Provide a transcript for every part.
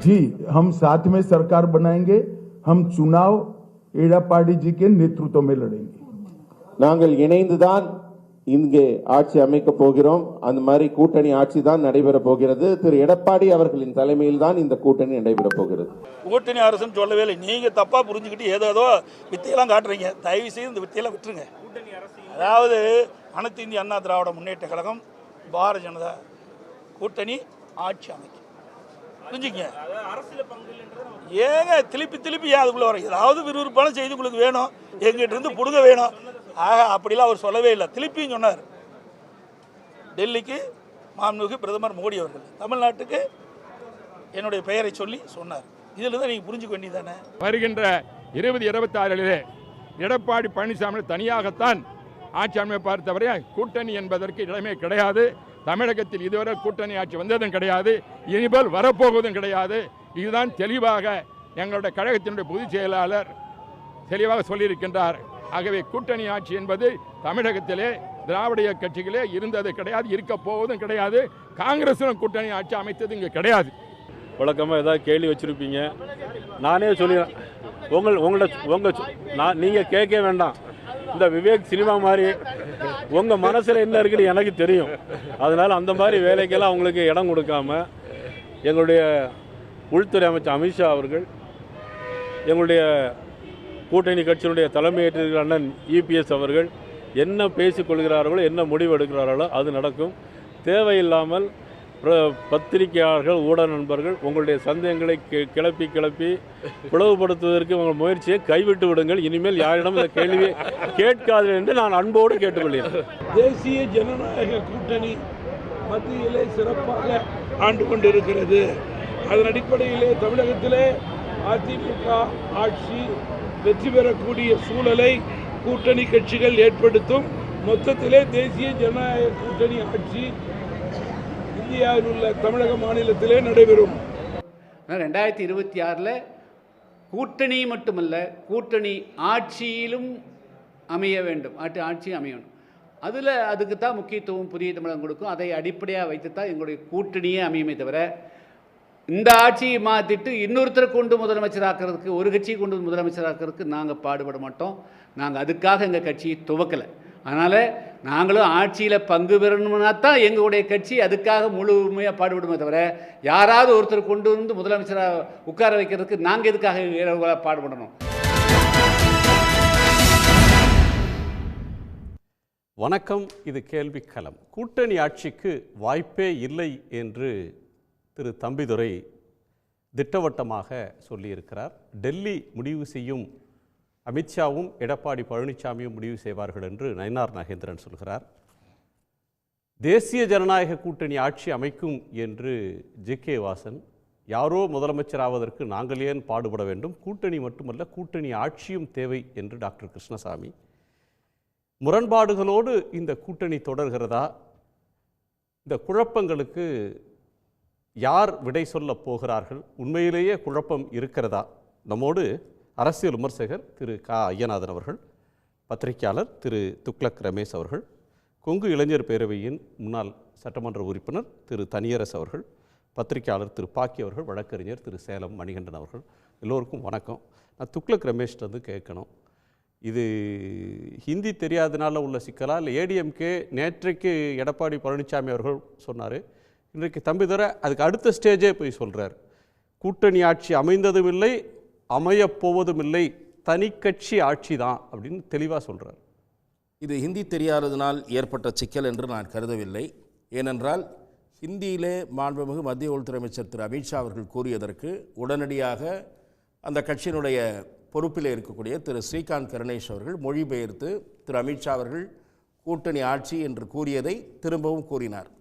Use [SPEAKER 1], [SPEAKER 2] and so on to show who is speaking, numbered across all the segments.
[SPEAKER 1] जी हम साथ में सरकार बनाएंगे, हम चुनाव एड़ापाड़ी जी के नेतृत्व में लड़ेंगे.
[SPEAKER 2] நாங்கள் இணைந்துதான் இங்கே ஆட்சி அமைக்க போகிறோம். அந்த மாதிரி கூட்டணி ஆட்சி தான் நடைபெற போகிறது. திரு எடப்பாடி அவர்களின் தலைமையில் தான் இந்த கூட்டணி நடைபெற போகிறது.
[SPEAKER 3] கூட்டணி அரசுன்னு சொல்லவே இல்லை. நீங்க தப்பா புரிஞ்சுக்கிட்டு ஏதோ வித்தையெல்லாம் காட்டுறீங்க. தயவு செய்து இந்த வித்தையெல்லாம் விட்டுருங்க. அதாவது அனைத்து இந்திய அண்ணா திராவிட முன்னேற்ற கழகம் பாரதிய ஜனதா கூட்டணி ஆட்சி அமைக்கும். புரிஞ்சுங்க. ஏங்க திருப்பி அதுக்குள்ள வர ஏதாவது விறுவிறுப்பான செய்தி உங்களுக்கு வேணும், எங்கிட்ட இருந்து புடுங்க வேணும். ஆக அப்படிலாம் அவர் சொல்லவே இல்லை. திருப்பியும் சொன்னார், டெல்லிக்கு மாண்புமிகு பிரதமர் மோடி அவர்கள் தமிழ்நாட்டுக்கு என்னுடைய பெயரை சொல்லி சொன்னார். இதில் தான் நீங்கள் புரிஞ்சுக்க வேண்டியதானே.
[SPEAKER 4] வருகின்ற 2026 எடப்பாடி பழனிசாமி தனியாகத்தான் ஆட்சி அமைப்பார் தவிர கூட்டணி என்பதற்கு இடமே கிடையாது. தமிழகத்தில் இதுவரை கூட்டணி ஆட்சி வந்ததும் கிடையாது, இனிமேல் வரப்போவதும் கிடையாது. இதுதான் தெளிவாக எங்களுடைய கழகத்தினுடைய பொதுச் செயலாளர் தெளிவாக சொல்லியிருக்கின்றார். ஆகவே கூட்டணி ஆட்சி என்பது தமிழகத்திலே திராவிட கட்சிகளே இருந்தது கிடையாது, இருக்க போவதும் கிடையாது. காங்கிரஸும் கூட்டணி ஆட்சி அமைத்தது இங்கே கிடையாது.
[SPEAKER 5] வழக்கமாக ஏதாவது கேள்வி வச்சுருப்பீங்க. நானே சொல்லிடுறேன், நீங்கள் கேட்க வேண்டாம். இந்த விவேக் சினிமா மாதிரி உங்கள் மனசில் என்ன இருக்குன்னு எனக்கு தெரியும். அதனால் அந்த மாதிரி வேலைக்கெல்லாம் அவங்களுக்கு இடம் கொடுக்காம எங்களுடைய உள்துறை அமைச்சர் அமித்ஷா அவர்கள், எங்களுடைய கூட்டணி கட்சியினுடைய தலைமையேற்ற அண்ணன் இபிஎஸ் அவர்கள் என்ன பேசிக்கொள்கிறார்களோ, என்ன முடிவு எடுக்கிறார்களோ அது நடக்கும். தேவையில்லாமல் பத்திரிகையாளர்கள், ஊடக நண்பர்கள் உங்களுடைய சந்தேகங்களை கிளப்பி பிளவுபடுத்துவதற்கு உங்கள் முயற்சியை கைவிட்டு விடுங்கள். இனிமேல் யாரிடம் இந்த கேள்வியை கேட்காது என்று நான் அன்போடு கேட்டுக்கொள்கிறேன்.
[SPEAKER 3] தேசிய ஜனநாயக கூட்டணி மத்தியிலே சிறப்பாக ஆண்டு கொண்டிருக்கிறது. அதன் அடிப்படையிலே தமிழகத்திலே அதிமுக ஆட்சி வெற்றி பெறக்கூடிய சூழலை கூட்டணி கட்சிகள் ஏற்படுத்தும். மொத்தத்திலே தேசிய ஜனநாயக கூட்டணி ஆட்சி இந்தியாவில் உள்ள தமிழக மாநிலத்திலே நடைபெறும்.
[SPEAKER 6] 2026 கூட்டணி மட்டுமல்ல, கூட்டணி ஆட்சியிலும் அமைய வேண்டும், ஆட்சி அமையணும். அதுக்கு தான் முக்கியத்துவம் புதிய தமிழகம் கொடுக்கும். அதை அடிப்படையாக வைத்து தான் எங்களுடைய கூட்டணியே அமையுமே தவிர இந்த ஆட்சியை மாற்றிட்டு இன்னொருத்தரை கொண்டு முதலமைச்சராக்கிறதுக்கு, ஒரு கட்சியை கொண்டு முதலமைச்சராக்கிறதுக்கு நாங்கள் பாடுபட மாட்டோம். நாங்கள் அதுக்காக எங்கள் கட்சியை துவக்கலை. அதனால் நாங்களும் ஆட்சியில் பங்கு பெறணும்னா தான் எங்களுடைய கட்சி அதுக்காக முழுமையாக பாடுபடுமே தவிர யாராவது ஒருத்தர் கொண்டு வந்து முதலமைச்சராக உட்கார வைக்கிறதுக்கு நாங்கள் எதுக்காக பாடுபடணும்.
[SPEAKER 7] வணக்கம், இது கேள்விக்களம். கூட்டணி ஆட்சிக்கு வாய்ப்பே இல்லை என்று திரு தம்பிதுரை திட்டவட்டமாக சொல்லியிருக்கிறார். டெல்லி முடிவு செய்யும், அமித்ஷாவும் எடப்பாடி பழனிசாமியும் முடிவு செய்வார்கள் என்று நயினார் நாகேந்திரன் சொல்கிறார். தேசிய ஜனநாயக கூட்டணி ஆட்சி அமைக்கும் என்று ஜே.கே. வாசன், யாரோ முதலமைச்சராவதற்கு நாங்கள் ஏன் பாடுபட வேண்டும், கூட்டணி மட்டுமல்ல கூட்டணி ஆட்சியும் தேவை என்று டாக்டர் கிருஷ்ணசாமி. முரண்பாடுகளோடு இந்த கூட்டணி தொடர்கிறதா? இந்த குழப்பங்களுக்கு யார் விடை சொல்ல போகிறார்கள்? உண்மையிலேயே குழப்பம் இருக்கிறதா? நம்மோடு அரசியல் விமர்சகர் திரு ஐயநாதன் அவர்கள், பத்திரிகையாளர் திரு துக்ளக் ரமேஷ் அவர்கள், கொங்கு இளைஞர் பேரவையின் முன்னாள் சட்டமன்ற உறுப்பினர் திரு தனியரசு அவர்கள், பத்திரிகையாளர் திரு பாக்கி அவர்கள், வழக்கறிஞர் திரு சேலம் மணிகண்டன் அவர்கள், எல்லோருக்கும் வணக்கம். நான் துக்ளக் ரமேஷ்ட்டு கேட்கணும், இது ஹிந்தி தெரியாதனால உள்ள சிக்கலா, இல்லை ஏடிஎம்கே நேற்றைக்கு எடப்பாடி பழனிசாமி அவர்கள் சொன்னார், இன்றைக்கு தம்பிதுரை அதுக்கு அடுத்த ஸ்டேஜே போய் சொல்கிறார், கூட்டணி ஆட்சி அமைந்ததும் இல்லை, அமையப்போவதும் இல்லை, தனி கட்சி ஆட்சி தான் அப்படின்னு தெளிவாக சொல்கிறார்.
[SPEAKER 8] இது ஹிந்தி தெரியாததினால் ஏற்பட்ட சிக்கல் என்று நான் கருதவில்லை. ஏனென்றால் ஹிந்தியிலே மாண்புமிகு மத்திய உள்துறை அமைச்சர் திரு அமித்ஷா அவர்கள் கூறியதற்கு உடனடியாக அந்த கட்சியினுடைய பொறுப்பில் இருக்கக்கூடிய திரு ஸ்ரீகாந்த் கருணேஷ் அவர்கள் மொழிபெயர்த்து திரு அமித்ஷா அவர்கள் கூட்டணி ஆட்சி என்று கூறியதை திரும்பவும் கூறினார்.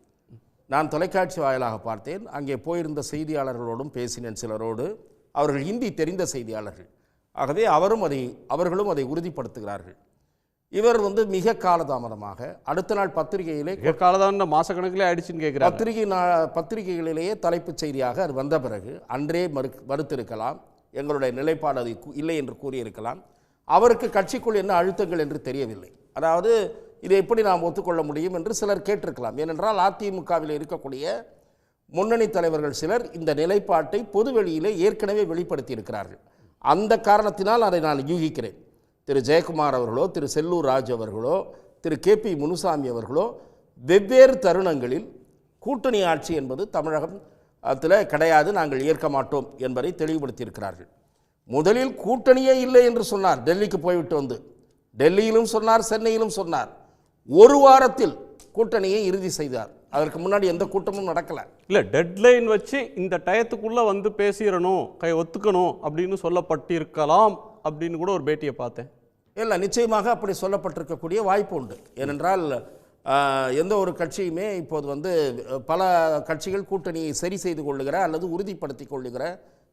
[SPEAKER 8] நான் தொலைக்காட்சி வாயிலாக பார்த்தேன். அங்கே போயிருந்த செய்தியாளர்களோடும் பேசினேன், சிலரோடு. அவர்கள் ஹிந்தி தெரிந்த செய்தியாளர்கள். ஆகவே அவர்களும் அதை உறுதிப்படுத்துகிறார்கள். இவர் மிக காலதாமதமாக அடுத்த நாள் பத்திரிகையிலே,
[SPEAKER 7] காலதாமதம் மாசக்கணக்கிலே ஆயிடுச்சுன்னு கேட்குறார்,
[SPEAKER 8] பத்திரிகைகளிலேயே தலைப்புச் செய்தியாக அது வந்த பிறகு அன்றே மறுத்திருக்கலாம், எங்களுடைய நிலைப்பாடு அது இல்லை என்று கூறியிருக்கலாம். அவருக்கு கட்சிக்குள் என்ன அழுத்தங்கள் என்று தெரியவில்லை. அதாவது இதை எப்படி நாம் ஒத்துக்கொள்ள முடியும் என்று சிலர் கேட்டிருக்கலாம். ஏனென்றால் அதிமுகவில் இருக்கக்கூடிய முன்னணி தலைவர்கள் சிலர் இந்த நிலைப்பாட்டை பொதுவெளியிலே ஏற்கனவே வெளிப்படுத்தி இருக்கிறார்கள். அந்த காரணத்தினால் அதை நான் யூகிக்கிறேன். திரு ஜெயக்குமார் அவர்களோ, திரு செல்லூர் ராஜு அவர்களோ, திரு KP முனுசாமி அவர்களோ வெவ்வேறு தருணங்களில் கூட்டணி ஆட்சி என்பது தமிழகத்தில் கிடையாது, நாங்கள் ஏற்க மாட்டோம் என்பதை தெளிவுபடுத்தியிருக்கிறார்கள். முதலில் கூட்டணியே இல்லை என்று சொன்னார், டெல்லிக்கு போய்விட்டு வந்து. டெல்லியிலும் சொன்னார், சென்னையிலும் சொன்னார். ஒரு வாரத்தில் கூட்டணியை இறுதி செய்தார். அதற்கு முன்னாடி எந்த கூட்டமும் நடக்கல.
[SPEAKER 7] இல்லை, டெட்லைன் வச்சு இந்த டயத்துக்குள்ள வந்து பேசிடணும், ஒத்துக்கணும் அப்படின்னு சொல்லப்பட்டிருக்கலாம் அப்படின்னு கூட ஒரு பேட்டியை பார்த்தேன்.
[SPEAKER 8] இல்லை, நிச்சயமாக அப்படி சொல்லப்பட்டிருக்கக்கூடிய வாய்ப்பு உண்டு. ஏனென்றால் எந்த ஒரு கட்சியுமே இப்போது வந்து பல கட்சிகள் கூட்டணியை சரி செய்து கொள்ளுகிற அல்லது உறுதிப்படுத்தி கொள்ளுகிற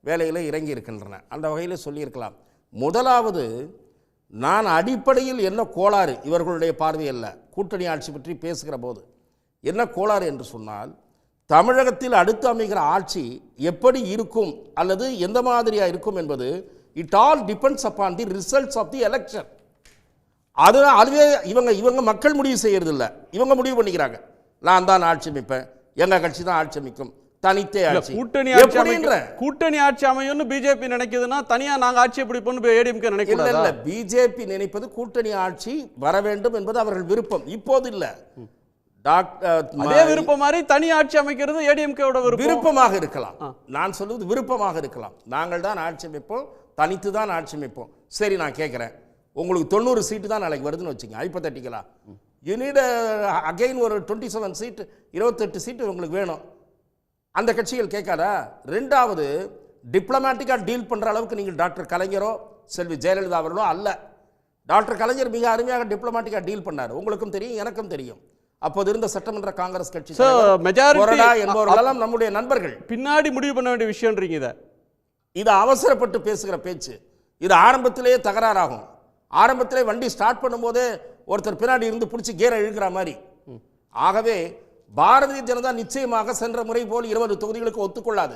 [SPEAKER 8] வேலையில் இறங்கி இருக்கின்றன. அந்த வகையில் சொல்லியிருக்கலாம். முதலாவது, நான் அடிப்படையில் என்ன கோளாறு இவர்களுடைய பார்வையல்ல, கூட்டணி ஆட்சி பற்றி பேசுகிற போது என்ன கோளாறு என்று சொன்னால், தமிழகத்தில் அடுத்து அமைகிற ஆட்சி எப்படி இருக்கும் அல்லது எந்த மாதிரியாக இருக்கும் என்பது it all depends upon the results of the election. அதுவே இவங்க மக்கள் முடிவு செய்யறது இல்லை, இவங்க முடிவு பண்ணிக்கிறாங்க. நான் தான் ஆட்சி அமைப்பேன், எங்க கட்சி தான் ஆட்சி அமைக்கும், தனித்தே ஆட்சி.
[SPEAKER 7] கூட்டணி ஆட்சி அமையும்னு பிஜேபி நினைக்குதுன்னா தனியா நாங்க ஆட்சி எப்படி பண்ணு ஏடிஎம்கே நினைக்கல.
[SPEAKER 8] இல்ல, பிஜேபி நினைப்பது கூட்டணி ஆட்சி வர வேண்டும் என்பது அவர்கள் விருப்பம். இப்போது இல்ல,
[SPEAKER 7] அதே விருப்பம் மாதிரி தனி ஆட்சி அமைக்கிறது ஏடிஎம்கேவோட
[SPEAKER 8] விருப்பமாக இருக்கலாம். நான் சொல்வது விருப்பமாக இருக்கலாம். நாங்கள் தான் ஆட்சி அமைப்போம், தனித்து தான் ஆட்சி அமைப்போம். சரி, நான் கேட்கிறேன், உங்களுக்கு 90 சீட்டு தான் நாளைக்கு வருதுன்னு வச்சுங்க, ஹைப்போதெட்டிக்கலா. யூ நீட் அகைன் ஒரு 27 சீட்டு, 28 சீட்டு உங்களுக்கு வேணும். அந்த கட்சிகள் கேட்காதா? ரெண்டாவது, டிப்ளமேட்டிக்காக டீல் பண்ணுற அளவுக்கு நீங்கள் டாக்டர் கலைஞரோ செல்வி ஜெயலலிதா அவர்களோ அல்ல. டாக்டர் கலைஞர் மிக அருமையாக டிப்ளமேட்டிக்காக டீல் பண்ணார், உங்களுக்கும் தெரியும், எனக்கும் தெரியும். அப்போது இருந்த சட்டமன்ற காங்கிரஸ் கட்சி என்பவர்களெல்லாம் நம்முடைய நண்பர்கள்.
[SPEAKER 7] பின்னாடி முடிவு பண்ண வேண்டிய விஷயம்.
[SPEAKER 8] இது அவசரப்பட்டு பேசுகிற பேச்சு. இது ஆரம்பத்திலேயே தகராறாகும். ஆரம்பத்திலே வண்டி ஸ்டார்ட் பண்ணும்போதே ஒருத்தர் பின்னாடி இருந்து பிடிச்சி கேரை இழுக்கிற மாதிரி. ஆகவே பாரதிய ஜனதா நிச்சயமாக சென்ற முறை போல் 20 தொகுதிகளுக்கு ஒத்துக்கொள்ளாது.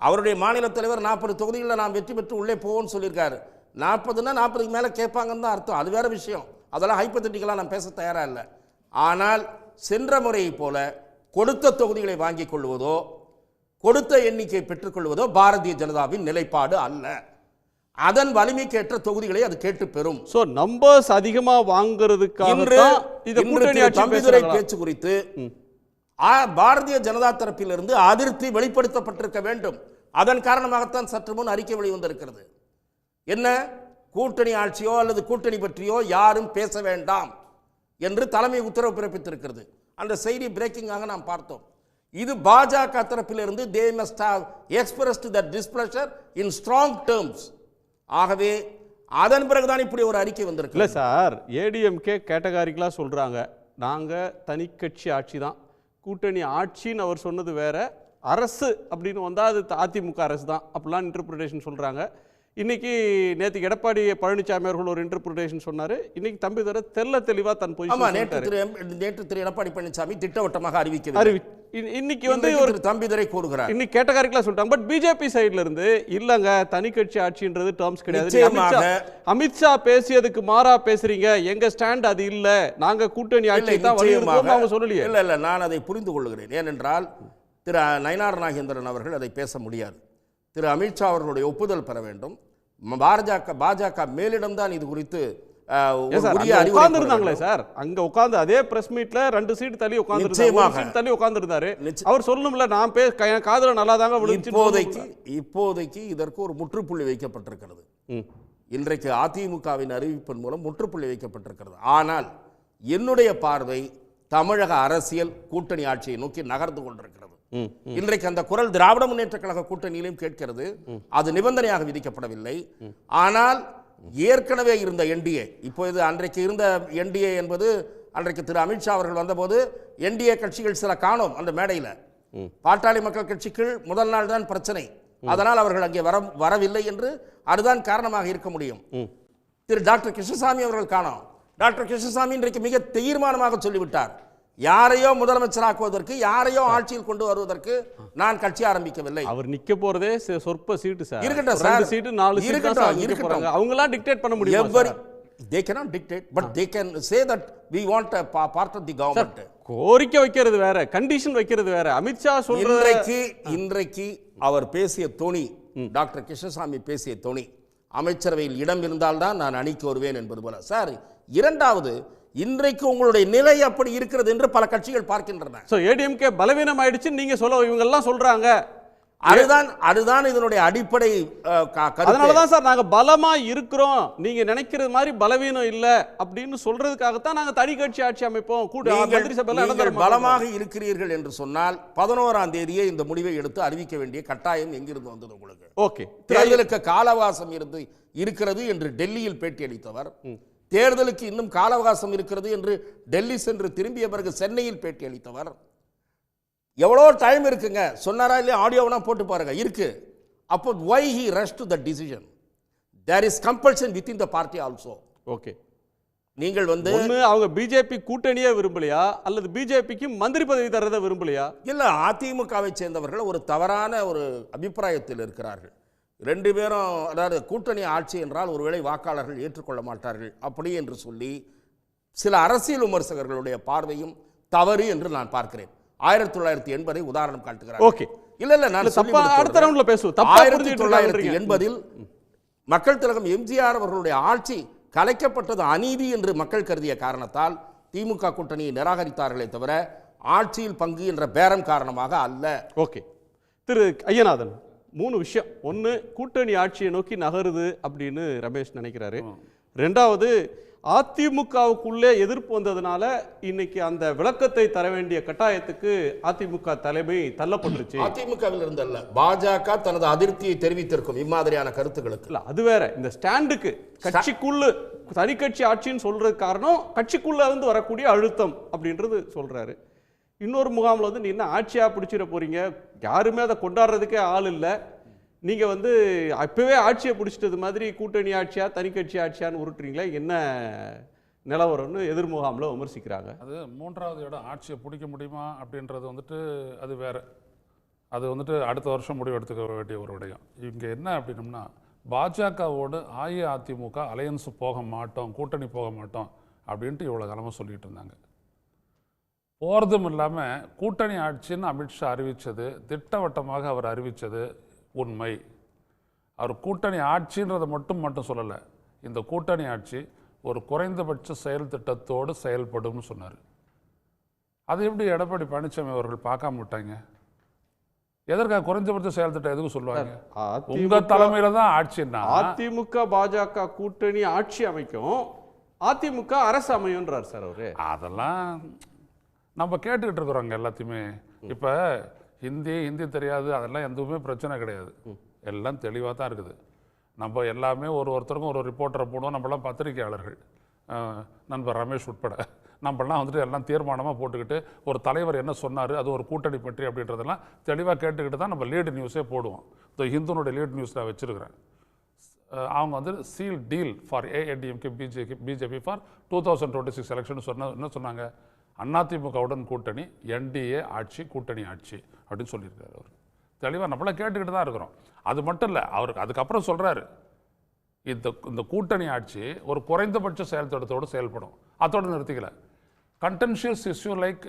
[SPEAKER 8] அவருடைய மாநில தலைவர் 40 தொகுதிகளில் நாம் வெற்றி பெற்று உள்ளே போவோம்னு சொல்லியிருக்காரு. 40ன்னா 40க்கு மேலே கேட்பாங்கன்னு தான் அர்த்தம். அது வேற விஷயம். அதெல்லாம் ஹைப்போதெட்டிக்கலாக நான் பேச தயாராக இல்லை. ஆனால் சென்ற முறையை போல கொடுத்த தொகுதிகளை வாங்கிக் கொள்வதோ கொடுத்த எண்ணிக்கை பெற்றுக்கொள்வதோ பாரதிய ஜனதாவின் நிலைப்பாடு அல்ல. அதன் வலிமைக்கேற்ற தொகுதிகளை அது கேட்டு பெறும்.
[SPEAKER 7] சோ நம்பர்ஸ் அதிகமா வாங்குறதுக்காக
[SPEAKER 8] தம்பிதுரை பேச்சு குறித்து பாரதிய ஜனதா தரப்பிலிருந்து அதிருப்தி வெளிப்படுத்தப்பட்டிருக்க வேண்டும். அதன் காரணமாகத்தான் சற்று முன் அறிக்கை வெளிவந்திருக்கிறது. என்ன, கூட்டணி ஆட்சியோ அல்லது கூட்டணி பற்றியோ யாரும் பேச வேண்டாம் என்று தலைமை உத்தரவு பிறப்பித்திருக்கிறது. அந்த செய்தி பிரேக்கிங்காக நாம் பார்த்தோம். இது பாஜக தரப்பிலிருந்து they must have expressed their displeasure in strong terms. ஆகவே அதன் பிறகுதான் இப்படி ஒரு அறிக்கை வந்திருக்கு.
[SPEAKER 7] இல்லை சார், ஏடிஎம்கே கேட்டகாரிக்கலாக சொல்கிறாங்க, நாங்கள் தனி கட்சி ஆட்சி தான், கூட்டணி ஆட்சின்னு அவர் சொன்னது வேற, அரசு அப்படின்னு வந்தால் அது அதிமுக அரசு தான் அப்படிலாம் இன்டர்பிரிட்டேஷன் சொல்கிறாங்க. இன்னைக்கு நேற்றுக்கு எடப்பாடி பழனிசாமி அவர்கள் ஒரு இன்டர்பிரிட்டேஷன் சொன்னார். இன்னைக்கு தம்பிதுரை தெளிவாக தன் பொசிஷன்
[SPEAKER 8] நேற்று திரு எடப்பாடி பழனிசாமி திட்டவட்டமாக அறிவிக்கிறார்.
[SPEAKER 7] இன்னைக்கு வந்து ஒரு
[SPEAKER 8] தம்பிதுரை கூறுகிறார்.
[SPEAKER 7] இன்னைக்கு கேட்டகாரிக்கெல்லாம் சொல்லிட்டாங்க. பட் பிஜேபி சைட்ல இருந்து இல்லங்க தனி கட்சி ஆட்சின்றது டேர்ம்ஸ் கிடையாது. அமித்ஷா பேசியதுக்கு மாறா பேசுறீங்க, எங்க ஸ்டாண்ட் அது இல்ல, நாங்க கூட்டணி ஆட்சி தான் வலியுறுத்துவோம் அவங்க சொல்லலையே.
[SPEAKER 8] இல்ல, நான் அதை புரிந்து கொள்கிறேன். ஏனென்றால் திரு நயினார் நாகேந்திரன் அவர்கள் அதை பேச முடியாது. திரு அமித்ஷா அவர்களுடைய ஒப்புதல் பெற வேண்டும். பாஜக மேலிடம்தான் இது குறித்து
[SPEAKER 7] உட்கார்ந்துருந்தாங்களே சார், அங்க உட்கார்ந்து அதே பிரஸ் மீட்ல 2 சீட் தள்ளி உட்கார்ந்துருந்தாரு. அவர் சொல்லணும்ல, நான் காதுல நல்லா தாங்க விழுந்துச்சு.
[SPEAKER 8] இப்போதைக்கு இதற்கு ஒரு முற்றுப்புள்ளி வைக்கப்பட்டிருக்கிறது. இன்றைக்கு அதிமுகவின் அறிவிப்பின் மூலம் முற்றுப்புள்ளி வைக்கப்பட்டிருக்கிறது. ஆனால் என்னுடைய பார்வை தமிழக அரசியல் கூட்டணி ஆட்சியை நோக்கி நகர்ந்து கொண்டிருக்கிறது. இன்றைக்கு அந்த குரல் திராவிட முன்னேற்ற கழக கூட்டணியிலும் கேட்கிறது. அது நிபந்தனையாக விதிக்கப்படவில்லை. ஆனால் ஏற்கனவே இருந்த என்டிஏ, இப்போது அன்றைக்கு இருந்த என்டிஏ என்பது அன்றைக்கு திரு அமித்ஷா அவர்கள் வந்தபோது என்டிஏ கட்சிகள் சில காணோம் அந்த மேடையில். பாட்டாளி மக்கள் கட்சிகள் முதல் நாள் தான் பிரச்சனை, அதனால் அவர்கள் அங்கே வரவில்லை என்று அதுதான் காரணமாக இருக்க முடியும். திரு டாக்டர் கிருஷ்ணசாமி அவர்கள் காணோம். டாக்டர் கிருஷ்ணசாமி இன்றைக்கு மிக தீர்மானமாக சொல்லிவிட்டார், யாரையோ முதலமைச்சராக்குவதற்கு, யாரையோ ஆட்சியில் கொண்டு வருவதற்கு நான் கட்சி ஆரம்பிக்கவில்லை.
[SPEAKER 7] அவர் நிக்க போறதே சொற்ப சீட்டு சார்.
[SPEAKER 8] இருக்கட்டும் சார்,
[SPEAKER 7] 2 சீட்டு 4 சீட்டு தான் இருக்கட்டும். அவங்கலாம் டிக்டேட் பண்ண முடியும்.
[SPEAKER 8] They cannot dictate, but they can say that we want a part of the government.
[SPEAKER 7] கோரிக்கை வைக்கிறது வேற, கண்டிஷன் வைக்கிறது வேற. அமித்ஷா சொல்ற
[SPEAKER 8] இன்றைக்கு அவர் பேசிய தொனி, டாக்டர் கிருஷ்ணசாமி பேசிய தொனி, அமைச்சரவையில் இடம் இருந்தால்தான் நான் அணிக்கு வருவேன் என்பது போல. சார், இரண்டாவது, இன்றைக்கு உங்களுடைய நிலை அப்படி இருக்கிறது என்று பல கட்சிகள் பார்க்கின்றன.
[SPEAKER 7] ஏடிஎம்கே பலவீனம் ஆயிடுச்சு நீங்க இவங்க எல்லாம் சொல்றாங்க.
[SPEAKER 8] அதுதான் இதனுடைய அடிப்படை.
[SPEAKER 7] அதனாலதான் சார் நாங்க பலமா இருக்கிறோம், நீங்க நினைக்கிறது மாதிரி பலவீனம் இல்ல அப்படின்னு சொல்றதுக்காகத்தான் நாங்க தனி கட்சி ஆட்சி அமைப்போம்.
[SPEAKER 8] பலமாக இருக்கிறீர்கள் என்று சொன்னால் 11ஆம் தேதியே இந்த முடிவை எடுத்து அறிவிக்க வேண்டிய கட்டாயம் எங்கிருந்து வந்தது உங்களுக்கு?
[SPEAKER 7] ஓகே,
[SPEAKER 8] தேர்தலுக்கு கால அவகாசம் இருக்கிறது என்று டெல்லியில் பேட்டி அளித்தவர், தேர்தலுக்கு இன்னும் கால அவகாசம் இருக்கிறது என்று டெல்லி சென்று திரும்பிய பிறகு சென்னையில் பேட்டி அளித்தவர், எவ்வளோ டைம் இருக்குங்க சொன்னாரா இல்லையா? ஆடியோவெல்லாம் போட்டு பாருங்க, இருக்கு. அப்போ why he rushed to the decision? There is compulsion within the party also.
[SPEAKER 7] Okay,
[SPEAKER 8] நீங்கள்
[SPEAKER 7] அவங்க பிஜேபி கூட்டணியே விரும்பலையா அல்லது பிஜேபிக்கு மந்திரி பதவி தரதை விரும்பலையா?
[SPEAKER 8] இல்ல, அதிமுகவை சேர்ந்தவர்கள் ஒரு தவறான ஒரு அபிப்பிராயத்தில் இருக்கிறார்கள். ரெண்டு பேரும், அதாவது கூட்டணி ஆட்சி என்றால் ஒருவேளை வாக்காளர்கள் ஏற்றுக்கொள்ள மாட்டார்கள் அப்படி என்று சொல்லி சில அரசியல் விமர்சகர்களுடைய பார்வையும் தவறு என்று நான் பார்க்கிறேன். 1980 உதாரணம் காட்டுகிறார்.
[SPEAKER 7] ஓகே,
[SPEAKER 8] இல்ல நான்
[SPEAKER 7] அடுத்த ரவுண்ட்ல பேசுவோம்.
[SPEAKER 8] 1980 மக்கள் திலகம் எம்ஜிஆர் அவர்களுடைய ஆட்சி கலைக்கப்பட்டது அநீதி என்று மக்கள் கருதிய காரணத்தால் திமுக கூட்டணியை நிராகரித்தார்களே தவிர ஆட்சியில் பங்கு என்ற பேரம் காரணமாக அல்ல.
[SPEAKER 7] ஓகே, திரு ஐயநாதன், 3 விஷயம். ஒன்று, கூட்டணி ஆட்சியை நோக்கி நகருது அப்படின்னு ரமேஷ் நினைக்கிறாரு. ரெண்டாவது, அதிமுகவுக்குள்ளே எதிர்ப்பு வந்ததுனால இன்னைக்கு அந்த விளக்கத்தை தர வேண்டிய கட்டாயத்துக்கு அதிமுக தலைமை தள்ளப்பட்டுருச்சு.
[SPEAKER 8] அதிமுகவில் இருந்தல்ல, பாஜக தனது அதிருப்தியை தெரிவித்திருக்கும் இம்மாதிரியான கருத்துக்களுக்கு.
[SPEAKER 7] இல்ல, அது வேற. இந்த ஸ்டாண்டுக்கு கட்சிக்குள்ள தனி கட்சி ஆட்சின்னு சொல்றது காரணம் கட்சிக்குள்ள இருந்து வரக்கூடிய அழுத்தம் அப்படின்றது சொல்றாரு. இன்னொரு முகாமில் நீ என்ன ஆட்சியா பிடிச்சிட போறீங்க, யாருமே அதை கொண்டாடுறதுக்கே ஆள் இல்லை, நீங்க அப்பவே ஆட்சியை பிடிச்சிட்டது மாதிரி கூட்டணி ஆட்சியா தனி கட்சி ஆட்சியான்னு உருட்டுறீங்களா, என்ன நிலவரம்னு எதிர் முகாமில் விமர்சிக்கிறாங்க.
[SPEAKER 9] அது 3வது இடம் ஆட்சியை பிடிக்க முடியுமா அப்படின்றது அது வேற. அது அடுத்த வருஷம் முடிவு எடுத்துக்க வேண்டிய ஒரு விடயம். இங்கே என்ன அப்படின்னம்னா, பாஜகவோடு அஇஅதிமுக அலையன்ஸ் போக மாட்டோம், கூட்டணி போக மாட்டோம் அப்படின்ட்டு இவ்வளோ காலமாக சொல்லிட்டு இருந்தாங்க. போகிறதும் இல்லாமல் கூட்டணி ஆட்சின்னு அமித்ஷா அறிவித்தது, திட்டவட்டமாக அவர் அறிவித்தது உண்மை. அவர் கூட்டணி ஆட்சின்றதை மட்டும் சொல்லலை, இந்த கூட்டணி ஆட்சி ஒரு குறைந்தபட்ச செயல் திட்டத்தோடு செயல்படும் சொன்னார். அது எப்படி எடப்பாடி பழனிசாமி அவர்கள் பார்க்காம விட்டாங்க? எதற்காக குறைந்தபட்ச செயல் திட்டம் எதுக்கு சொல்லுவாங்க? உங்க தலைமையில தான் ஆட்சின்னா
[SPEAKER 7] அதிமுக பாஜக கூட்டணி ஆட்சி அமைக்கும், அதிமுக அரசு அமையும்ன்றார் சார் அவரு.
[SPEAKER 9] அதெல்லாம் நம்ம கேட்டுக்கிட்டு இருக்கிறோங்க எல்லாத்தையுமே. இப்போ ஹிந்தி தெரியாது, அதெல்லாம் எதுவுமே பிரச்சனை கிடையாது, எல்லாம் தெளிவாக தான் இருக்குது. நம்ம எல்லாமே ஒருத்தருக்கும் ஒரு ரிப்போர்ட்டரை போடுவோம். நம்மளாம் பத்திரிகையாளர்கள், நண்பர் ரமேஷ் உட்பட நம்மளாம் எல்லாம் தீர்மானமாக போட்டுக்கிட்டு ஒரு தலைவர் என்ன சொன்னார், அது ஒரு கூட்டணி பற்றி அப்படின்றதெல்லாம் தெளிவாக கேட்டுக்கிட்டு தான் நம்ம லீடு நியூஸே போடுவோம். இந்த ஹிந்துனுடைய லீட் நியூஸ் நான் வச்சுருக்கிறேன். அவங்க seal deal for AIADMK BJP for 2026 election என்ன சொன்னாங்க? அதிமுகவுடன் கூட்டணி, என்டிஏ ஆட்சி, கூட்டணி ஆட்சி அப்படின்னு சொல்லியிருக்காரு அவர். தெளிவாக நம்மளாம் கேட்டுக்கிட்டு தான் இருக்கிறோம். அது மட்டும் இல்லை, அவருக்கு அதுக்கப்புறம் சொல்கிறாரு, இந்த கூட்டணி ஆட்சி ஒரு குறைந்தபட்ச செயல்திட்டத்தோடு செயல்படும். அதோடு நிறுத்திக்கல, கண்டென்ஷியஸ் இஷ்யூ லைக்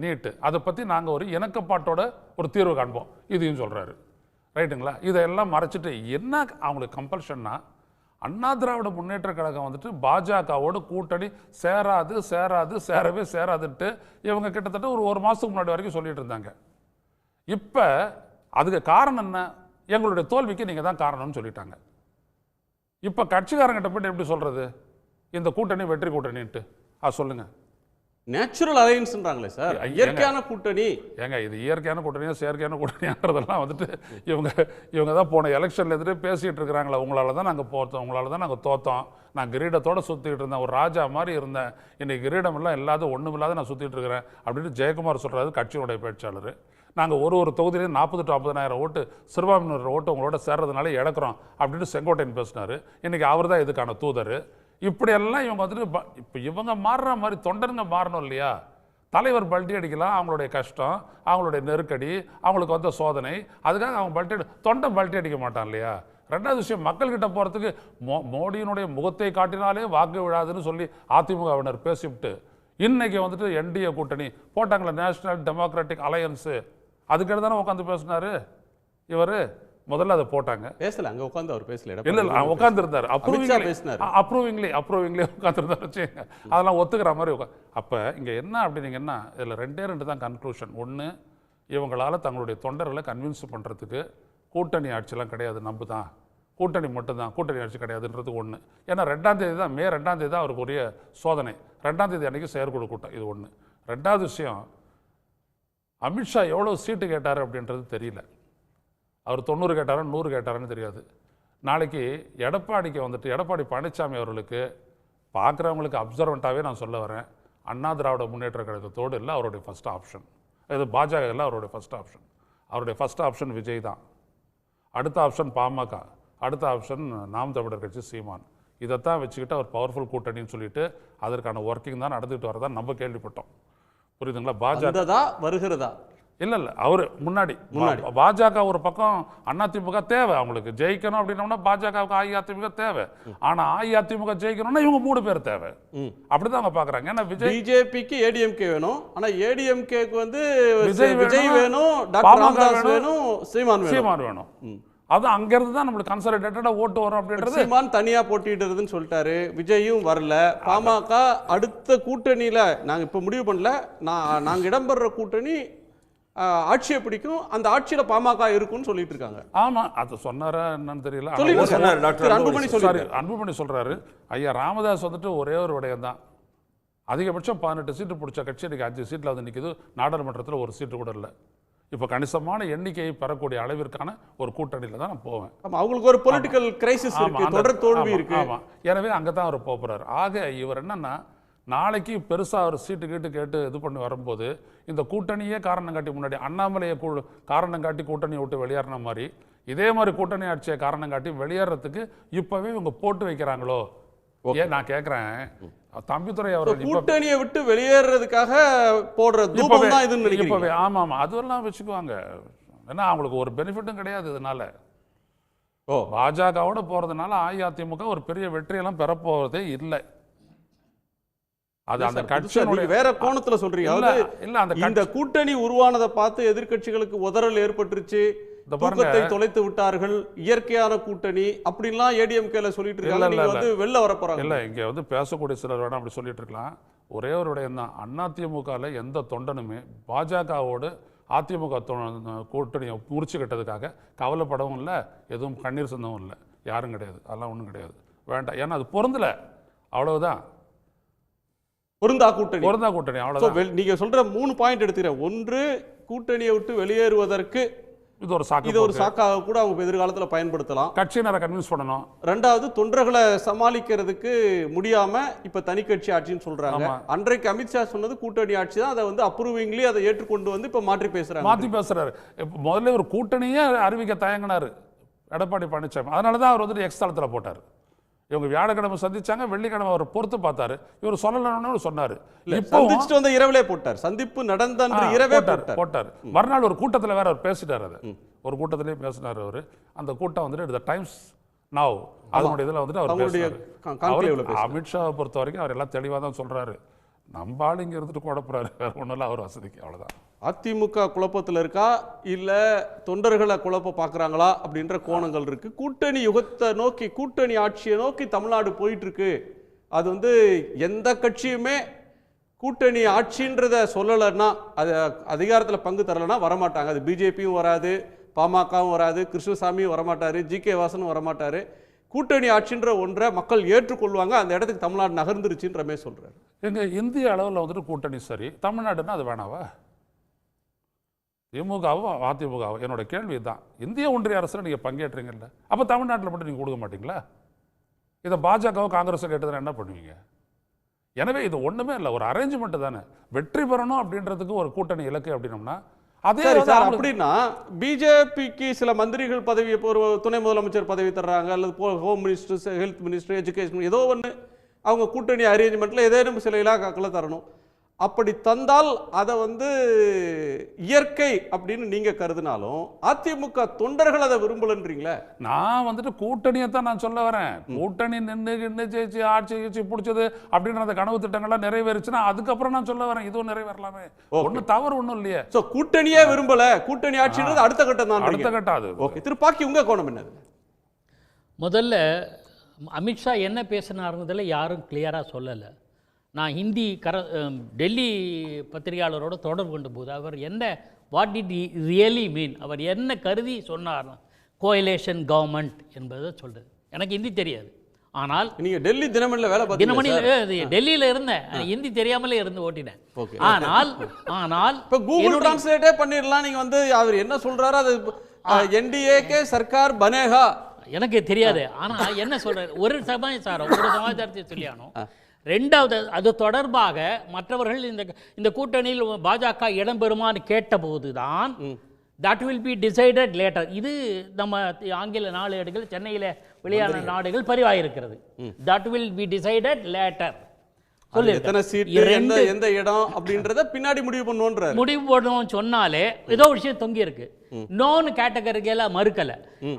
[SPEAKER 9] நீட், அதை பற்றி நாங்கள் ஒரு இணக்கப்பாட்டோட ஒரு தீர்வு காண்போம், இதையும் சொல்கிறாரு. ரைட்டுங்களா? இதையெல்லாம் மறைச்சிட்டு என்ன அவங்களுக்கு கம்பல்ஷன்னா, அண்ணா திராவிட முன்னேற்ற கழகம் பாஜகவோடு கூட்டணி சேரவே சேராதுன்ட்டு இவங்க கிட்டத்தட்ட ஒரு மாதத்துக்கு முன்னாடி வரைக்கும் சொல்லிட்டு இருந்தாங்க. இப்போ அதுக்கு காரணம் என்ன? எங்களுடைய தோல்விக்கு நீங்கள் தான் காரணம்னு சொல்லிட்டாங்க. இப்போ கட்சிக்காரங்கிட்ட போய்ட்டு எப்படி சொல்கிறது இந்த கூட்டணி வெற்றி கூட்டணின்ட்டு? சொல்லுங்கள்.
[SPEAKER 7] நேச்சுரல் அலையன்ஸ்ன்றாங்களே சார், இயற்கையான கூட்டணி.
[SPEAKER 9] ஏங்க, இது இயற்கையான கூட்டணியா செயற்கையான கூட்டணியான்றதெல்லாம் இவங்க தான் போன எலெக்ஷன்ல எதிர்த்து பேசிகிட்டு இருக்கிறாங்களா, உங்களால் தான் நாங்கள் போத்தோம், உங்களால் தான் நாங்கள் தோத்தோம், நான் கிரீடத்தோடு சுற்றிக்கிட்டு இருந்தேன், ஒரு ராஜா மாதிரி இருந்தேன், இன்னைக்கு கிரீடமெல்லாம் இல்லாத ஒன்றும் இல்லாத நான் சுற்றிட்டு இருக்கிறேன் அப்படின்னு ஜெயக்குமார் சொல்கிறாரு, கட்சியினுடைய பேச்சாளர். நாங்கள் ஒரு தொகுதியிலேருந்து 40 to 50,000 ஓட்டு சிறுபான்மையினர் ஓட்டு உங்களோட சேர்றதுனால இழக்கிறோம் அப்படின்னு செங்கோட்டையன் பேசினார். இன்றைக்கி அவர் தான் இதுக்கான தூதர். இப்படியெல்லாம் இவங்க இப்போ இவங்க மாறுற மாதிரி தொண்டருங்க மாறணும் இல்லையா? தலைவர் பல்ட்டி அடிக்கலாம், அவங்களுடைய கஷ்டம், அவங்களுடைய நெருக்கடி, அவங்களுக்கு சோதனை, அதுக்காக அவங்க தொண்டை பல்ட்டி அடிக்க மாட்டான் இல்லையா? ரெண்டாவது விஷயம், மக்கள்கிட்ட போகிறதுக்கு மோடியினுடைய முகத்தை காட்டினாலே வாக்கு விழாதுன்னு சொல்லி அதிமுகவினர் பேசிவிட்டு இன்னைக்கு வந்துட்டு என்டிஏ கூட்டணி போட்டாங்களே, நேஷனல் டெமோக்ராட்டிக் அலையன்ஸு, அதுக்கு தானே உட்காந்து பேசினாரு இவர். முதல்ல அதை போட்டாங்க,
[SPEAKER 7] பேசல, அங்க உட்காந்து அவர் பேசல,
[SPEAKER 9] இல்ல இல்ல உட்கார்ந்து இருந்தாரு, அப்ரூவிங்லி உட்காந்துருந்தாரு வச்சுங்க, அதெல்லாம் ஒத்துக்கிற மாதிரி அப்ப இங்க என்ன அப்படின்னீங்கன்னா இதுல ரெண்டு தான் கன்க்ளூஷன். ஒண்ணு, இவங்களால தங்களுடைய தொண்டர்களை கன்வின்ஸ் பண்றதுக்கு கூட்டணி ஆட்சியெல்லாம் கிடையாது, நம்ப தான் கூட்டணி மட்டும்தான், கூட்டணி ஆட்சி கிடையாதுன்றது ஒன்று. ஏன்னா 2ஆம் தேதி தான், மே 2ஆம் தேதி தான் அவருக்கு உரிய சோதனை, 2ஆம் தேதி அன்னைக்கு செயற்குழு கூட்டம், இது ஒன்று. 2வது விஷயம், அமித்ஷா எவ்வளோ சீட்டு கேட்டார் அப்படின்றது தெரியல. அவர் 90 கேட்டாரா 100 கேட்டாரான்னு தெரியாது. நாளைக்கு எடப்பாடிக்கு வந்துட்டு எடப்பாடி பழனிசாமி அவர்களுக்கு பார்க்குறவங்களுக்கு அப்சர்வெண்ட்டாகவே நான் சொல்ல வரேன், அண்ணா திராவிட முன்னேற்ற கழகத்தோடு இல்லை அவருடைய ஃபஸ்ட் ஆப்ஷன், இது பாஜக இல்லை அவருடைய ஃபஸ்ட் ஆப்ஷன். அவருடைய ஃபஸ்ட் ஆப்ஷன் விஜய் தான், அடுத்த ஆப்ஷன் பாமக, அடுத்த ஆப்ஷன் நாம் தமிழர் கட்சி சீமான். இதைத்தான் வச்சுக்கிட்டு அவர் பவர்ஃபுல் கூட்டணின்னு சொல்லிட்டு அதற்கான ஒர்க்கிங் தான் நடந்துகிட்டு வரதான் நம்ம கேள்விப்பட்டோம். புரியுதுங்களா? பாஜக
[SPEAKER 7] வருகிறதா?
[SPEAKER 9] இல்லை இல்லை, அவர் முன்னாடி பாஜக ஒரு பக்கம், அதிமுக தேவை அவங்களுக்கு ஜெயிக்கணும் அப்படின்னோம்னா பாஜகவுக்கு அஇஅதிமுக தேவை. ஆனா அஇஅதிமுக ஜெயிக்கணும்னா இவங்க 3 பேர் தேவை, அப்படிதான் அவங்க பாக்குறாங்க. ஏன்னா
[SPEAKER 7] பிஜேபிக்கு ஏடிஎம்கே வேணும், ஆனா ஏடிஎம்கேக்கு வந்து விஜய் வேணும், டாக்டர் ராமதாஸ் வேணும், சீமான் வேணும்.
[SPEAKER 9] அது அங்கிருந்து தான் நம்மளுக்கு கன்சல்டேட்டடா ஓட்டு வரும் அப்படின்றது.
[SPEAKER 7] சீமான் தனியா போட்டிடுறதுன்னு சொல்லிட்டாரு, விஜயும் வரல. பாமக அடுத்த கூட்டணியில நாங்க இப்ப முடிவு பண்ணல, நாங்க இடம்பெற கூட்டணி ஆட்சியை பிடிக்கும், அந்த ஆட்சியில பாமக இருக்கும்னு சொல்லிட்டு இருக்காங்க.
[SPEAKER 9] ஆமா, அது சொன்னாரா என்னன்னு தெரியல. அன்புமணி சொல்றாரு, ஐயா ராமதாஸ் வந்துட்டு ஒரே ஒரு விடயம் தான், அதிகபட்சம் 18 சீட்டு பிடிச்ச கட்சி இன்னைக்கு 5 சீட்டில் வந்து நிற்குது, நாடாளுமன்றத்தில் 1 சீட்டு கூட இல்லை. இப்போ கணிசமான எண்ணிக்கையை பெறக்கூடிய அளவிற்கான ஒரு கூட்டணியில் தான் நான் போவேன்.
[SPEAKER 7] அவங்களுக்கு ஒரு பொலிட்டிக்கல் கிரைசிஸ் இருக்கு, தொடர் தோல்வி இருக்கு.
[SPEAKER 9] ஆமாம், எனவே அங்கே தான் அவர் போகிறார். ஆக இவர் என்னன்னா, நாளைக்கு பெருசாக ஒரு சீட்டு கேட்டு இது பண்ணி வரும்போது இந்த கூட்டணியே காரணம் காட்டி, முன்னாடி அண்ணாமலையை காரணம் காட்டி கூட்டணியை விட்டு வெளியேறின மாதிரி இதே மாதிரி கூட்டணி ஆட்சியை காரணம் காட்டி வெளியேறதுக்கு இப்போவே இவங்க போட்டு வைக்கிறாங்களோ? ஏன் நான் கேட்குறேன், தம்பிதுரை அவர்கள்
[SPEAKER 7] கூட்டணியை விட்டு வெளியேறதுக்காக போடுற தூபம் தான் இதுன்னு
[SPEAKER 9] இப்போவே. ஆமாம் ஆமாம், அதெல்லாம் வச்சுக்குவாங்க. ஏன்னா அவங்களுக்கு ஒரு பெனிஃபிட்டும் கிடையாது இதனால. பாஜகவோட போகிறதுனால அஇஅதிமுக ஒரு பெரிய வெற்றியெல்லாம் பெறப்போவதே இல்லை. அது அந்த கட்சியினுடைய
[SPEAKER 7] வேற கோணத்துல சொல்றீங்க. இல்ல அந்த கூட்டணி உருவானதை பார்த்து எதிர்க்கட்சிகளுக்கு உதறல் ஏற்பட்டுருச்சு, தூக்கத்தை தொலைத்து விட்டார்கள், இயற்கையான கூட்டணி அப்படின்லாம் ஏடிஎம்கேல சொல்லிட்டு இருக்காங்க. நீங்க வந்து வெளில வர போறாங்க.
[SPEAKER 9] இல்ல, இங்க வந்து பேசக்கூடிய சிலர் வேணா அப்படி சொல்லிட்டு இருக்கலாம். ஒரே ஒரு விடயம் தான், அதிமுகவில் எந்த தொண்டனுமே பாஜகவோடு அதிமுக கூட்டணியை முறிச்சுக்கிட்டதுக்காக கவலைப்படவும் இல்லை, எதுவும் கண்ணீர் சிந்தவும் இல்லை, யாரும் கிடையாது, அதெல்லாம் ஒன்றும் கிடையாது, வேண்டாம். ஏன்னா அது பொருந்தல, அவ்வளவுதான்.
[SPEAKER 7] பொருந்தா கூட்டணி
[SPEAKER 9] அவ்வளவுதான்.
[SPEAKER 7] நீங்க சொல்ற 3 பாயிண்ட் எடுத்துக்கிறேன். ஒன்று, கூட்டணியை விட்டு வெளியேறுவதற்கு இது ஒரு சாக்காக கூட அவங்க எதிர்காலத்துல பயன்படுத்தலாம்,
[SPEAKER 9] கட்சியினரை கன்வின்ஸ் பண்ணணும்.
[SPEAKER 7] 2வது, தொண்டர்களை சமாளிக்கிறதுக்கு முடியாம இப்ப தனி கட்சி ஆட்சின்னு சொல்றாங்க. அன்றைக்கு அமித்ஷா சொன்னது கூட்டணி ஆட்சி தான், அதை வந்து அப்ரூவிங்லி அதை ஏற்றுக்கொண்டு வந்து இப்ப மாற்றி பேசுறாரு.
[SPEAKER 9] முதல்ல ஒரு கூட்டணியே அறிவிக்க தயங்கினாரு எடப்பாடி பழனிசாமி, அதனாலதான் அவர் வந்து எக்ஸ் தளத்துல போட்டார். இவங்க வியாழக்கிழமை சந்திச்சாங்க, வெள்ளிக்கிழமை அவர் பொறுத்து பார்த்தாரு, இவர் சொல்லணும்னு சொன்னாரு.
[SPEAKER 7] சந்திச்சுட்டு வந்து இரவிலே போட்டார், சந்திப்பு நடந்த இரவே
[SPEAKER 9] போட்டார். மறுநாள் ஒரு கூட்டத்தில் வேற அவர் பேசிட்டார், அதை ஒரு கூட்டத்திலேயே பேசினார் அவர். அந்த கூட்டம் வந்துட்டு டைம்ஸ் நவ் அதனுடைய இதில் வந்துட்டு அவர் அமித்ஷாவை பொறுத்த வரைக்கும் அவர் எல்லாம் தெளிவாக தான் சொல்றாரு. நம்ம ஆள் இங்கே இருந்துட்டு குழப்புறாரு, வேற ஒன்றும் இல்லை, அவர் வசதிக்கு, அவ்வளோதான்.
[SPEAKER 7] அதிமுக குழப்பத்தில் இருக்கா இல்ல தொண்டர்களை குழப்ப பார்க்குறாங்களா அப்படின்ற கோணங்கள் இருக்கு. கூட்டணி யுகத்தை நோக்கி, கூட்டணி ஆட்சியை நோக்கி தமிழ்நாடு போயிட்டு இருக்கு. அது வந்து எந்த கட்சியுமே கூட்டணி ஆட்சின்றத சொல்லலைன்னா, அது அதிகாரத்தில் பங்கு தரலைன்னா வரமாட்டாங்க. அது பிஜேபியும் வராது, பாமகவும் வராது, கிருஷ்ணசாமியும் வரமாட்டாரு, ஜி.கே. வாசனும் வரமாட்டாரு. கூட்டணி ஆட்சின்ற ஒன்றை மக்கள் ஏற்றுக்கொள்வாங்க, அந்த இடத்துக்கு தமிழ்நாடு நகர்ந்துருச்சுன்ற மாதிரி சொல்றாரு.
[SPEAKER 9] எங்க இந்திய அளவில் வந்துட்டு கூட்டணி சரி, தமிழ்நாடுன்னா அது வேணாவா? திமுகவும் அதிமுகவும் என்னோட கேள்வி தான். இந்திய ஒன்றிய அரசில் நீங்கள் பங்கேற்றீங்கல்ல, அப்போ தமிழ்நாட்டில் மட்டும் நீங்கள் கொடுக்க மாட்டீங்களா? இதை பாஜகவும் காங்கிரஸும் கேட்டதுன்னா என்ன பண்ணுவீங்க? எனவே இது ஒன்றுமே இல்லை, ஒரு அரேஞ்ச்மெண்ட் தானே. வெற்றி பெறணும் அப்படின்றதுக்கு ஒரு கூட்டணி இலக்கு அப்படின்னோம்னா அதே
[SPEAKER 7] சார். அப்படின்னா பிஜேபிக்கு சில மந்திரிகள் பதவியை, ஒரு துணை முதலமைச்சர் பதவி தர்றாங்க, அல்லது home minister, health minister, education, ஏதோ ஒன்று அவங்க கூட்டணி அரேஞ்ச்மெண்ட்ல ஏதேனும் சில இலாக்காக்களை தரணும். அப்படி தந்தால் அதை வந்து இயற்கை அப்படின்னு நீங்க கருதினாலும் அதிமுக தொண்டர்கள் அதை விரும்பலன்றீங்களே.
[SPEAKER 9] நான் வந்துட்டு கூட்டணியை தான் நான் சொல்ல வரேன். கூட்டணி நின்று ஜெயிச்சு ஆட்சி பிடிச்சது அப்படின்ற அந்த கனவு திட்டங்கள்லாம் நிறைவேறுச்சுன்னா அதுக்கப்புறம் நான் சொல்ல வரேன் இதுவும் நிறைவேறலாமே. ஒன்றும் தவறு ஒன்றும் இல்லையே.
[SPEAKER 7] ஸோ கூட்டணியே விரும்பல, கூட்டணி ஆட்சின்றது அடுத்த கட்டம் தான்.
[SPEAKER 9] அடுத்த கட்டம் அது.
[SPEAKER 7] ஓகே, திருப்பாக்கி உங்க கோணம் என்னது?
[SPEAKER 10] முதல்ல அமித்ஷா என்ன பேசினாருங்கிறதுல யாரும் கிளியராக சொல்லலை. நான் ஹிந்தி டெல்லி பத்திரிகையாளரோட தொடர்பு கொண்ட போது அவர் என்ன வாட் டிட் ரியலி மீன், அவர் என்ன கருதி சொன்னார் கோயலேஷன் கவர்மெண்ட் என்பதை சொல்கிறது. எனக்கு ஹிந்தி தெரியாது. ஆனால்
[SPEAKER 7] நீங்கள் டெல்லி தினமணியில் வேலை பார்த்தீங்க.
[SPEAKER 10] தினமணியில் டெல்லியில் இருந்தேன், ஹிந்தி தெரியாமலே இருந்து ஓட்டினேன். ஆனால்
[SPEAKER 7] இப்போ கூகுள் டிரான்ஸ்லேட்டே பண்ணிடலாம். நீங்கள் வந்து அவர் என்ன சொல்கிறாரோ அது என்டிஏகே சர்க்கார் பனேகா
[SPEAKER 10] எனக்கு தெரியாது. ஆனால் என்ன சொல்கிறார், ஒரு சமாச்சாரத்தை சொல்லியானோ. ரெண்டாவது, அது தொடர்பாக மற்றவர்கள் இந்த கூட்டணியில் பாஜக இடம்பெறுமான்னு கேட்டபோது தான் that will be decided later. இது நம்ம ஆங்கில நாளேடுகள், சென்னையில் வெளியான நாடுகள் பதிவாயிருக்கிறது. That will be decided later.
[SPEAKER 7] எத்தனை சீட் எந்த இடம் அப்படின்றத பின்னாடி முடிவு பண்ணுவோம்
[SPEAKER 10] சொன்னாலே ஏதோ விஷயம் தொங்கி இருக்கு. நோன்னு கேட்டகரிக்கெல்லாம் மறுக்கல.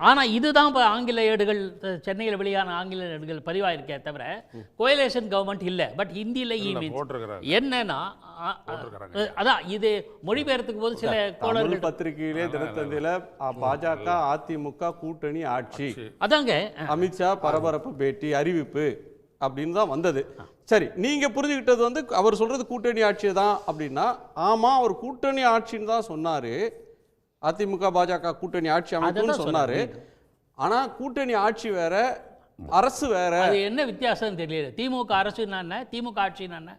[SPEAKER 10] ஆனா இதுதான் இப்ப ஆங்கில ஏடுகள், சென்னையில் வெளியான ஆங்கில ஏடுகள் பதிவாயிருக்கே தவிர கோயலேஷன் கவர்மெண்ட் இல்ல. பட் ஹிந்தியில என்னன்னா அதான் இது மொழிபெயர்த்துக்கு போது சில கோளர்கள்
[SPEAKER 7] பத்திரிகையிலே தினத்தந்தியில பாஜக அதிமுக கூட்டணி ஆட்சி,
[SPEAKER 10] அதாங்க
[SPEAKER 7] அமித்ஷா பரபரப்பு பேட்டி அறிவிப்பு அப்படின்னு தான் வந்தது. சரி, நீங்க புரிஞ்சுக்கிட்டது வந்து அவர் சொல்றது கூட்டணி ஆட்சி தான் அப்படின்னா, ஆமா அவர் கூட்டணி ஆட்சின்னு தான் சொன்னாரு. அதிமுக பாஜக கூட்டணி ஆட்சி அமைப்புன்னு சொன்னாரு. ஆனா கூட்டணி ஆட்சி வேற, அரசு வேற.
[SPEAKER 10] அது என்ன வித்தியாசம் தெரியல. திமுக அரசு என்ன, திமுக ஆட்சி என்ன?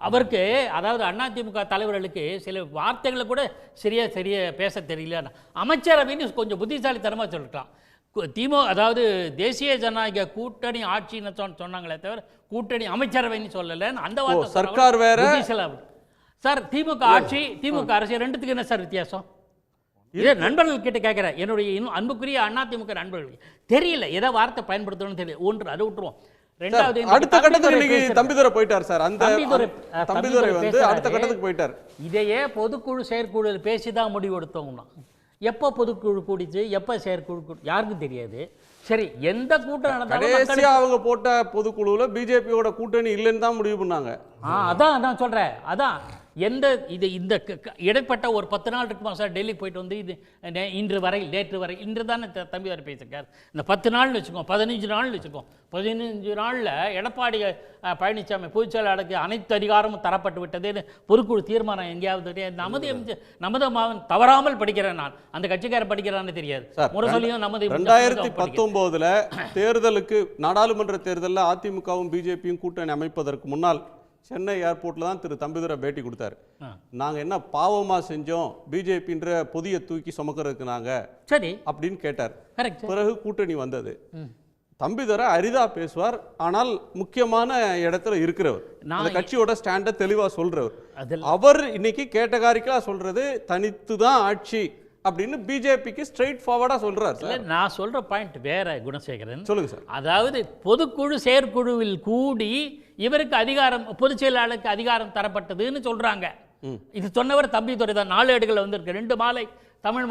[SPEAKER 10] அவருக்கு, அதாவது அதிமுக தலைவர்களுக்கு சில வார்த்தைகளை கூட சரியா பேச தெரியல. அமைச்சரவைன்னு கொஞ்சம் புத்திசாலித்தனமா சொல்லிக்கலாம். அதாவது தேசிய ஜனநாயக கூட்டணி ஆட்சின்னு சொன்னாங்களே தவிர கூட்டணி அமைச்சரவைன்னு சொல்லல. அந்த வார்த்தை
[SPEAKER 7] சர்க்கார் வேற
[SPEAKER 10] சார். திமுக ஆட்சி திமுக அரசு ரெண்டுத்துக்கு என்ன சார் வித்தியாசம்? இதே நண்பர்கள் கிட்ட கேட்கிறேன், என்னுடைய இன்னும் அன்புக்குரிய அதிமுக நண்பர்கள் தெரியல ஏதோ வார்த்தை பயன்படுத்தணும்னு தெரியல. ஒன்று அதை விட்டுருவோம். ரெண்டாவது,
[SPEAKER 7] அடுத்த கட்டத்துக்கு தம்பிதுரை போயிட்டார் சார். அந்த தம்பிதுரை வந்து அடுத்த கட்டத்துக்கு போயிட்டார்.
[SPEAKER 10] இதையே பொதுக்குழு செயற்குழு பேசிதான் முடிவு எடுத்தோம்னா, எப்போ பொதுக்குழு கூடிச்சு, எப்போ செயற்குழு யாருக்கும் தெரியாது. சரி, எந்த கூட்டம் நடந்தாலும்
[SPEAKER 7] அவங்க போட்ட பொதுக்குழுல பிஜேபியோட கூட்டணி இல்லைன்னு தான் முடிவு பண்ணாங்க.
[SPEAKER 10] அதான் நான் சொல்றேன். அதான் எந்த இது இந்த இடைப்பட்ட ஒரு 10 நாள் இருக்குமா சார் டெல்லி போயிட்டு வந்து இது இன்று வரை நேற்று வரை இன்று தானே தம்பி வரை பேசியிருக்கார். இந்த 10 நாள்னு வச்சுக்கோம், 15 நாள்னு வச்சுக்கோம். 15 நாளில் எடப்பாடி பழனிசாமி பொதுச்செயலாளருக்கு அனைத்து அதிகாரமும் தரப்பட்டு விட்டதுன்னு பொதுக்குழு தீர்மானம் எங்கேயாவது நமது மாவன் தவறாமல் படிக்கிறேன். நான் அந்த கட்சிக்கார படிக்கிறான்னு தெரியாது. முரசொலியும் நமது
[SPEAKER 7] 2019 தேர்தலுக்கு, நாடாளுமன்ற தேர்தலில் அதிமுகவும் பிஜேபியும் கூட்டணி அமைப்பதற்கு முன்னால் சென்னை ஏர்போர்ட்ல தான் திரு தம்பிதுரை பேட்டி கொடுத்தாரு. நாங்க என்ன பாவமா செஞ்சோம் பிஜேபின்ற பொதியை தூக்கி சுமக்கிறதுக்கு நாங்க
[SPEAKER 10] சரி
[SPEAKER 7] அப்படின்னு கேட்டார். பிறகு கூட்டணி வந்தது. தம்பிதுரை அரிதா பேசுவார், ஆனால் முக்கியமான இடத்துல இருக்கிறவர், அந்த கட்சியோட ஸ்டாண்ட தெளிவா சொல்றவர். அவர் இன்னைக்கு கேட்டகாரிக்கா சொல்றது தனித்து தான் ஆட்சி அப்படின்னு பிஜேபிக்கு ஸ்ட்ரெயிட் ஃபார்வர்டா சொல்றாரு.
[SPEAKER 10] நான் சொல்ற பாயிண்ட் வேற குணசேகரன்.
[SPEAKER 7] சொல்லுங்க சார்.
[SPEAKER 10] அதாவது பொதுக்குழு செயற்குழுவில் கூடி இவருக்கு அதிகாரம், பொதுச் செயலாளருக்கு அதிகாரம் தரப்பட்டதுன்னு சொல்றாங்க. இது சொன்னவர் தம்பிதுரை தான். நாளேடுகள் வந்திருக்கு, 2 மாலை தமிழ்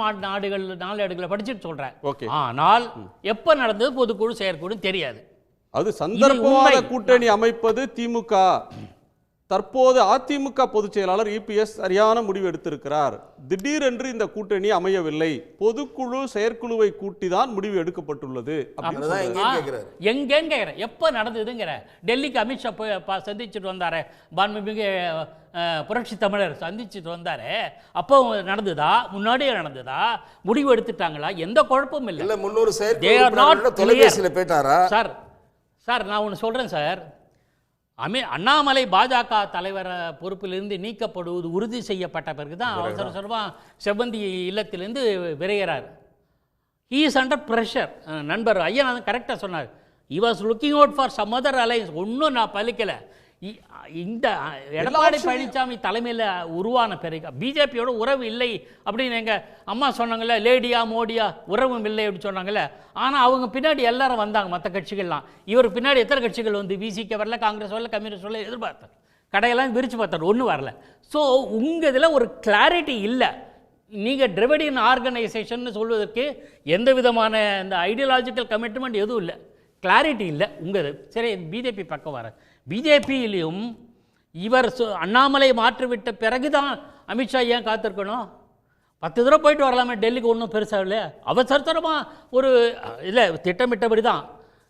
[SPEAKER 10] நாளேடுகளை படிச்சுட்டு சொல்றேன். ஆனால் எப்ப நடந்தது பொதுக்குழு செயற்குழு தெரியாது.
[SPEAKER 7] அது சந்தர்ப்பவாத கூட்டணி அமைப்பது திமுக. தற்போது அதிமுக பொதுச் செயலாளர் இபிஎஸ் சரியான முடிவு எடுத்திருக்கிறார். திடீரென்று இந்த கூட்டணி அமையவில்லை, பொதுக்குழு செயற்குழுவை கூட்டிதான் முடிவு எடுக்கப்பட்டுள்ளது.
[SPEAKER 10] எங்க எப்ப நடந்ததுங்கிற டெல்லிக்கு அமித்ஷா சந்திச்சுட்டு வந்தாரு, பான்மிகு புரட்சி தமிழர் சந்திச்சுட்டு வந்தாரு. அப்போ நடந்ததா, முன்னாடியே நடந்ததா, முடிவு எடுத்துட்டாங்களா? எந்த குழப்பமும் இல்லை. சார் நான் ஒன்று சொல்றேன் சார். அண்ணாமலை பாஜக தலைவர் பொறுப்பிலிருந்து நீக்கப்படுவது உறுதி செய்யப்பட்ட பிறகு தான் அவசரமாக செவ்வந்தி இல்லத்திலிருந்து விரைகிறார். He is under pressure. நண்பர் ஐயன் கரெக்டாக சொன்னார். He was looking out for some other alliance. ஒன்றும் நான் பலிக்கலை. இந்த எடப்பாடி பழனிசாமி தலைமையில் உருவான பிறகு பிஜேபியோட உறவு இல்லை அப்படின்னு எங்கள் அம்மா சொன்னாங்கல்ல, லேடியா மோடியா உறவும் இல்லை அப்படின்னு சொன்னாங்கல்ல. ஆனால் அவங்க பின்னாடி எல்லாரும் வந்தாங்க, மற்ற கட்சிகள்லாம். இவர் பின்னாடி எத்தனை கட்சிகள் வந்து விசிகே வரல, காங்கிரஸ் வரல, கம்யூனிஸ்ட் வரல, எதிர்பார்த்தார். கடையெல்லாம் விரித்து பார்த்தார், ஒன்றும் வரல. ஸோ உங்கள் இதில் ஒரு கிளாரிட்டி இல்லை. நீங்கள் டிரெவிடியன் ஆர்கனைசேஷன் சொல்வதற்கு எந்த விதமான இந்த ஐடியாலஜிக்கல் கமிட்மெண்ட் எதுவும் இல்லை, கிளாரிட்டி இல்லை உங்கள் இது. சரி, பிஜேபி பக்கம் வர, பிஜேபியிலையும் இவர் அண்ணாமலை மாற்றிவிட்ட பிறகு தான் அமித்ஷா ஏன் காத்திருக்கணும்? 10 தடவை போயிட்டு வரலாமே டெல்லிக்கு, ஒன்றும் பெருசாக இல்லை. அவசரமாக ஒரு இல்லை திட்டமிட்டபடி தான்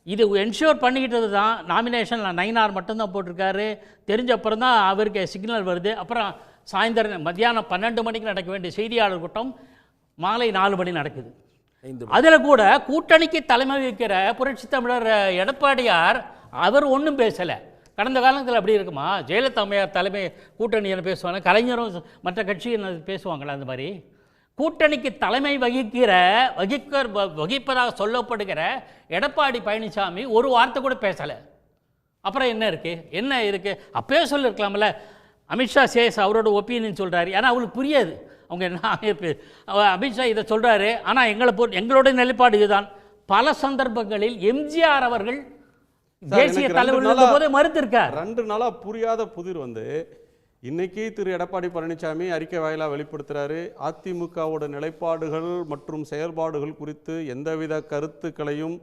[SPEAKER 10] இது என்ஷூர் பண்ணிக்கிட்டது தான். நாமினேஷனில் நயினார் மட்டும்தான் போட்டிருக்காரு. தெரிஞ்ச அப்புறம் தான் அவருக்கு சிக்னல் வருது. அப்புறம் சாயந்தரம் மத்தியானம் 12 மணிக்கு நடக்க வேண்டிய செய்தியாளர் கூட்டம் மாலை 4 மணி நடக்குது. அதில் கூட கூட்டணிக்கு தலைமை வைக்கிற புரட்சி தமிழர் எடப்பாடியார் அவர் ஒன்றும் பேசலை. கடந்த காலத்தில் அப்படி இருக்குமா? ஜெயலலிதா அம்மையார் தலைமை கூட்டணி என்ன பேசுவாங்க, கலைஞரும் மற்ற கட்சி என்ன பேசுவாங்களா? அந்த மாதிரி கூட்டணிக்கு தலைமை வகிப்பதாக சொல்லப்படுகிற எடப்பாடி பழனிசாமி ஒரு வார்த்தை கூட பேசலை. அப்புறம் என்ன இருக்குது, என்ன இருக்குது? அப்பயே சொல்லியிருக்கலாம்ல. அமித்ஷா சேஸ் அவரோட ஒப்பீனியன் சொல்கிறாரு, ஏன்னா அவங்களுக்கு புரியாது. அவங்க என்ன அமித்ஷா இதை சொல்கிறாரு, ஆனால் எங்களோட நிலைப்பாடு இதுதான். பல சந்தர்ப்பங்களில் எம்ஜிஆர் அவர்கள் தேசிய தலைவர் போதே மறுத்திருக்கார்.
[SPEAKER 7] 2 நாளாக புரியாத புதிர் வந்து இன்னைக்கு திரு எடப்பாடி பழனிசாமி அறிக்கை வாயிலாக வெளிப்படுத்துகிறாரு. அதிமுகவோட நிலைப்பாடுகள் மற்றும் செயல்பாடுகள் குறித்து எந்தவித கருத்துக்களையும்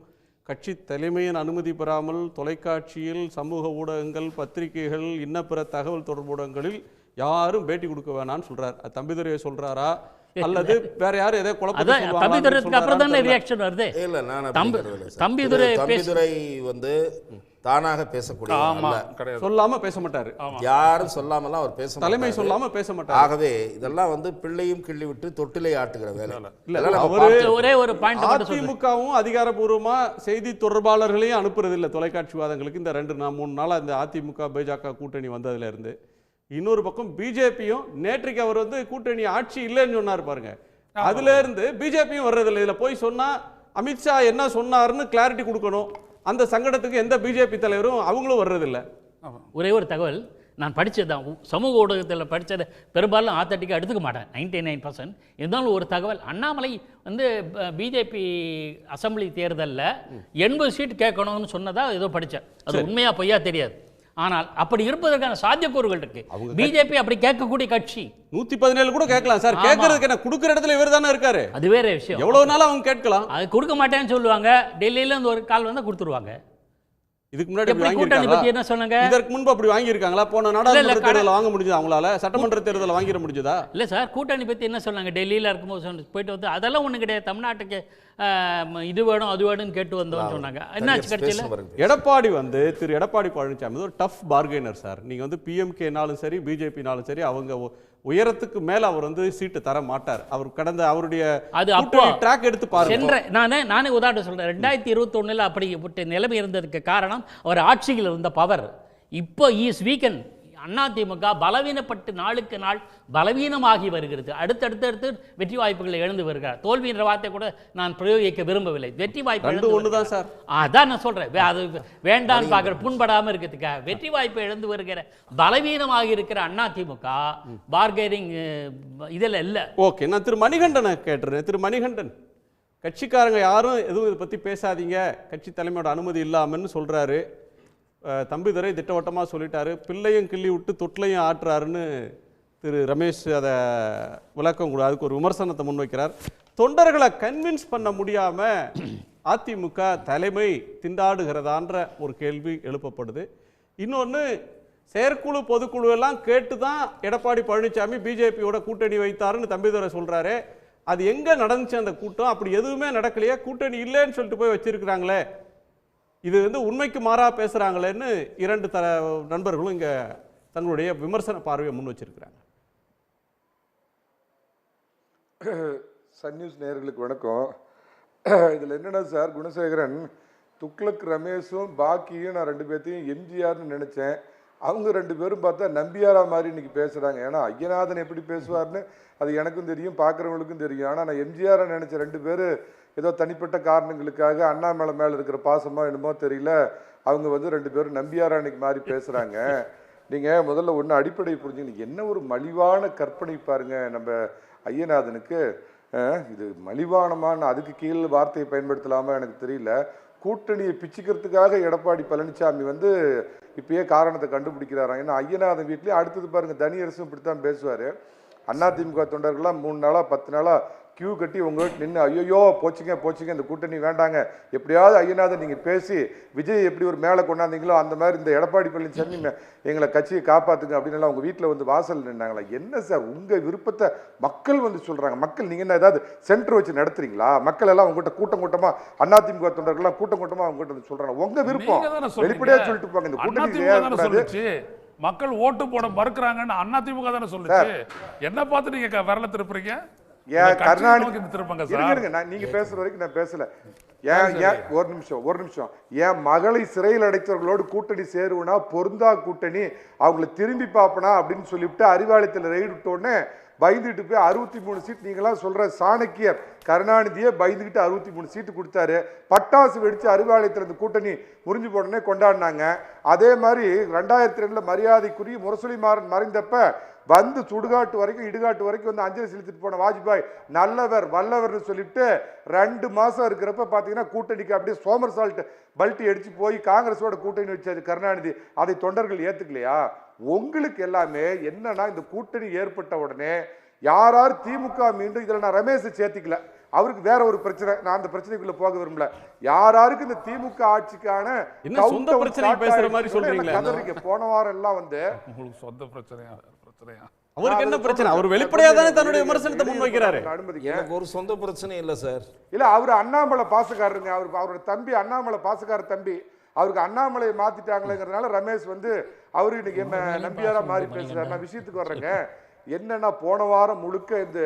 [SPEAKER 7] கட்சி தலைமையின் அனுமதி பெறாமல் தொலைக்காட்சியில், சமூக ஊடகங்கள், பத்திரிகைகள், இன்ன பிற தகவல் தொடர்பு ஊடகங்களில் யாரும் பேட்டி கொடுக்க வேணாம்னு சொல்றார். தம்பிதுரையை சொல்றாரா அல்லது வேற யாரும் ஏதோ குழப்பம்?
[SPEAKER 10] தம்பிதுரைக்கு அப்புறம் தானே ரியாக்ஷன் வருது.
[SPEAKER 8] இல்ல, நான்
[SPEAKER 10] தம்பிதுரை
[SPEAKER 8] வந்து தானாக பேசக்கூடிய
[SPEAKER 7] சொல்லாம பேச மாட்டாரு,
[SPEAKER 8] யாரும் சொல்லாமலாம் அவர் பேச,
[SPEAKER 7] தலைமை சொல்லாம பேச மாட்டார்.
[SPEAKER 8] ஆகவே இதெல்லாம் வந்து பிள்ளையும் கிள்ளி விட்டு தொட்டிலை ஆட்டுகிற வேலை.
[SPEAKER 10] ஒரே ஒரு பாயிண்ட்,
[SPEAKER 7] அதிமுகவும் அதிகாரப்பூர்வமா செய்தி தொடர்பாளர்களையும் அனுப்புறது இல்லை தொலைக்காட்சி விவாதங்களுக்கு. இந்த 2-3 நாளா இந்த அதிமுக பாஜக கூட்டணி வந்ததுல இருந்து இன்னொரு பக்கம் பிஜேபியும் நேற்றைக்கு அவர் வந்து கூட்டணி ஆட்சி இல்லைன்னு சொன்னார் பாருங்க. அதுல இருந்து பிஜேபியும் வர்றதில்லை. இதுல போய் சொன்னா அமித்ஷா என்ன சொன்னாருன்னு கிளாரிட்டி கொடுக்கணும். அந்த சங்கடத்துக்கு எந்த பிஜேபி தலைவரும் அவங்களும் வர்றதில்லை.
[SPEAKER 10] ஒரே ஒரு தகவல் நான் படித்தது தான், சமூக ஊடகத்தில் படித்ததை பெரும்பாலும் ஆத்தட்டிக்காக எடுத்துக்க மாட்டேன், 99%. இருந்தாலும் ஒரு தகவல், அண்ணாமலை வந்து பிஜேபி அசம்பிளி தேர்தலில் 80 சீட் கேட்கணும்னு சொன்னதாக ஏதோ படித்தேன். அது உண்மையா பொய்யா தெரியாது. ஆனால் அப்படி இருப்பதற்கான சாத்தியக்கூறுகள் இருக்கு. பிஜேபி அப்படி கேட்கக்கூடிய கட்சி
[SPEAKER 7] 117 கூட கேட்கலாம் சார். கேட்கறதுக்கு என்ன, கொடுக்குற இடத்துல இவர் தானே இருக்காரு.
[SPEAKER 10] அது வேற விஷயம்.
[SPEAKER 7] எவ்வளவு நாள் அவங்க கேட்கலாம்.
[SPEAKER 10] அது கொடுக்க மாட்டேன்னு சொல்லுவாங்க. டெல்லியில இருந்து ஒரு கால் வந்தா கொடுத்துருவாங்க.
[SPEAKER 7] இதுக்கு முன்னாடி
[SPEAKER 10] கூட்டணி பத்தி என்ன சொன்னாங்க?
[SPEAKER 7] இதற்கு முன்பு அப்படி வாங்கி இருக்காங்களா? போன நாடாளுமன்ற தேர்தல் வாங்க முடிஞ்சது அவங்களால? சட்டமன்ற தேர்தல் வாங்கிட முடிஞ்சதா?
[SPEAKER 10] இல்ல சார், கூட்டணி பத்தி என்ன சொன்னாங்க? டெல்லியில இருக்கும்போது போயிட்டு வந்து அதெல்லாம் ஒண்ணு கிடையாது. தமிழ்நாட்டுக்கு இது வேணும் அது வேணும்னு கேட்டு வந்தோம்னு சொன்னாங்க. என்னாச்சு கட்சியில?
[SPEAKER 7] எடப்பாடி வந்து திரு எடப்பாடி பழனிசாமி ஒரு டஃப் பார்கெய்னர் சார். நீங்க வந்து பிஎம்கேனாலும் சரி பிஜேபினாலும் சரி அவங்க உயரத்துக்கு மேல அவர் வந்து சீட்டு தர மாட்டார். அவர் கடந்த அவருடைய ட்ராக் எடுத்து பாருங்க.
[SPEAKER 10] நானே உதாரணம் சொல்றேன். 2021 அப்படி நிலைமை இருந்ததுக்கு காரணம் அவர் ஆட்சியில் இருந்த பவர். இப்போ இஸ் வீக்கன். அதிமுக பலவீனப்பட்டு நாளுக்கு நாள் பலவீனமாகி வருகிறது. அடுத்தடுத்து வெற்றி வாய்ப்புகளை இழந்து வருகிறார். தோல்வி என்ற வார்த்தை கூட நான் பிரயோகிக்க விரும்பவில்லை. வெற்றி வாய்ப்பு
[SPEAKER 7] ஒண்ணுதான் சார்.
[SPEAKER 10] அதான் நான் சொல்றேன். அது வேண்டான்னு பார்க்குற புண்படாமல் இருக்கிறதுக்காக வெற்றி வாய்ப்பை இழந்து வருகிற பலவீனமாக இருக்கிற அதிமுக பார்கெனிங் இதில் இல்லை.
[SPEAKER 7] ஓகே, நான் திரு மணிகண்டனை கேட்டுறேன். திரு மணிகண்டன், கட்சிக்காரங்க யாரும் எதுவும் இதை பற்றி பேசாதீங்க, கட்சி தலைமையோட அனுமதி இல்லாமன்னு சொல்கிறாரு. தம்பிதுரை திட்டவட்டமாக சொல்லிட்டாரு. பிள்ளையும் கிள்ளி விட்டு தொட்டிலையும் ஆட்டுறாருன்னு திரு ரமேஷ் அதை விளக்கம் கூட அதுக்கு ஒரு விமர்சனத்தை முன்வைக்கிறார். தொண்டர்களை கன்வின்ஸ் பண்ண முடியாமல் அதிமுக தலைமை திண்டாடுகிறதான்ற ஒரு கேள்வி எழுப்பப்படுது. இன்னொன்று, செயற்குழு பொதுக்குழு எல்லாம் கேட்டு தான் எடப்பாடி பழனிசாமி பிஜேபியோட கூட்டணி வைத்தாருன்னு தம்பிதுரை சொல்கிறாரு. அது எங்கே நடந்துச்சு அந்த கூட்டம்? அப்படி எதுவுமே நடக்கலையே, கூட்டணி இல்லைன்னு சொல்லிட்டு போய் வச்சிருக்கிறாங்களே, இது வந்து உண்மைக்கு மாறா பேசுகிறாங்களேன்னு 2 நண்பர்களும் இங்கே தங்களுடைய விமர்சன பார்வையை முன் வச்சிருக்கிறாங்க.
[SPEAKER 11] சன் நியூஸ் நேயர்களுக்கு வணக்கம். இதில் என்னென்னா சார், குணசேகரன் துக்ளக் ரமேஷும் பாக்கியும் நான் 2 பேர்த்தையும் எம்ஜிஆர்னு நினச்சேன். அவங்க 2 பேரும் பார்த்தா நம்பியாரா மாதிரி இன்னைக்கு பேசுகிறாங்க. ஏன்னா ஐயநாதன் எப்படி பேசுவார்னு அது எனக்கும் தெரியும், பார்க்குறவங்களுக்கும் தெரியும். ஆனால் நான் எம்ஜிஆரை நினச்ச 2 பேர் ஏதோ தனிப்பட்ட காரணங்களுக்காக அண்ணாமலை மேலே இருக்கிற பாசமோ என்னமோ தெரியல, அவங்க வந்து 2 பேரும் நம்பியாரா இன்னைக்கு மாதிரி பேசுகிறாங்க. நீங்கள் முதல்ல ஒன்று அடிப்படை புரிஞ்சுங்க, என்ன ஒரு மலிவான கற்பனை பாருங்கள் நம்ம ஐயநாதனுக்கு. இது மலிவானமான அதுக்கு கீழே வார்த்தையை பயன்படுத்தலாமா எனக்கு தெரியல. கூட்டணியை பிச்சுக்கிறதுக்காக எடப்பாடி பழனிசாமி வந்து இப்பயே காரணத்தை கண்டுபிடிக்கிறாராம். ஏன்னா ஐயநாதன் வீட்லேயே அடுத்தது பாருங்க, தனியரசும் இப்படித்தான் பேசுவார். அதிமுக தொண்டர்கள்லாம் 3 நாளா 10 நாளா கியூ கட்டி உங்கள்கிட்ட நின்று ஐயோ போச்சுங்க இந்த கூட்டணி வேண்டாங்க, எப்படியாவது ஐயநாதன் நீங்கள் பேசி விஜய் எப்படி ஒரு மேலே கொண்டாந்தீங்களோ அந்த மாதிரி இந்த எடப்பாடி பழனிசாமி எங்களை கட்சியை காப்பாற்றுங்க அப்படின்னு எல்லாம் உங்கள் வீட்டில் வந்து வாசல் நின்றாங்களா? என்ன சார் உங்கள் விருப்பத்தை மக்கள் வந்து சொல்கிறாங்க. மக்கள் நீங்கள் என்ன ஏதாவது சென்டர் வச்சு நடத்துறீங்களா? மக்கள் எல்லாம் உங்கள்கிட்ட கூட்டமாக அதிமுக தொண்டர்கள்லாம் கூட்டமாக அவங்ககிட்ட வந்து சொல்கிறாங்க. உங்கள் விருப்பம் வெளிப்படையாக சொல்லிட்டு போங்க. இந்த கூட்டணி
[SPEAKER 9] மக்கள் ஓட்டு போட மறுக்கிறாங்கன்னு அதிமுக தானே சொல்லுச்சு. என்ன பார்த்து நீங்க விரல திருப்புறீங்க?
[SPEAKER 11] கருணாநிதி நீங்க பேசுற வரைக்கும் நான் பேசல. ஒரு நிமிஷம் என் மகளை சிறையில் அடைத்தவர்களோடு கூட்டணி சேருவனா பொருந்தா கூட்டணி, அவங்களை திரும்பி பார்ப்பனா அப்படின்னு சொல்லிவிட்டு அறிவாலயத்தில் ரெய்டு விட்டோடனே பயந்துட்டு போய் 63 சீட் நீங்களாம் சொல்ற சாணக்கியர் கருணாநிதியே பயந்துகிட்டு 63 சீட்டு கொடுத்தாரு. பட்டாசு வெடிச்சு அறிவாலயத்தில் இந்த கூட்டணி முறிஞ்சு போடனே கொண்டாடினாங்க. அதே மாதிரி 2002 மரியாதைக்குரிய முரசொலிமாறன் மறைந்தப்ப வந்து சுடுகாட்டு வரைக்கும் இடுகாட்டு வரைக்கும் வந்து அஞ்சலி செலுத்திட்டு போன வாஜ்பாய் நல்லவர் வல்லவர்னு சொல்லிட்டு 2 மாசம் இருக்கிறப்ப பாத்தீங்கன்னா கூட்டணிக்கு அப்படியே சோமர் சால்ட் பல்ட்டி அடிச்சு போய் காங்கிரஸோட கூட்டணி வச்சாரு கருணாநிதி. அதை தொண்டர்கள் ஏத்துக்கலையா? உங்களுக்கு எல்லாமே என்னன்னா இந்த கூட்டணி ஏற்பட்ட உடனே யார் திமுக மீண்டும் இதுல நான் ரமேஷை சேர்த்திக்கல, அவருக்கு வேற ஒரு பிரச்சனை, நான் அந்த பிரச்சனைக்குள்ள போக விரும்பல. யாருக்கு இந்த திமுக ஆட்சிக்கான
[SPEAKER 7] சொந்த பிரச்சனை பேசுற மாதிரி சொல்றீங்களா?
[SPEAKER 11] போன வாரம் எல்லாம் வந்து
[SPEAKER 9] சொந்த பிரச்சனையா
[SPEAKER 7] அவருக்கு என்ன பிரச்சனை? அவர் வெளிப்படையா தானே தன்னுடைய விமர்சனத்தை முன்வைக்கிறாரு.
[SPEAKER 8] எனக்கு ஒரு சொந்த பிரச்சனை இல்ல சார்.
[SPEAKER 11] இல்ல அவரு அண்ணாமலை பாசக்காரருங்க, அவரோட தம்பி அண்ணாமலை பாசக்கார தம்பி, அவருக்கு அண்ணாமலையை மாத்திட்டாங்களேங்கிறதுனால ரமேஷ் வந்து அவரு இன்னைக்கு என்ன நம்பியாரா மாறி பேசுறாரு. நான் விஷயத்துக்கு வர்றேங்க. என்னன்னா போன வாரம் முழுக்க இந்த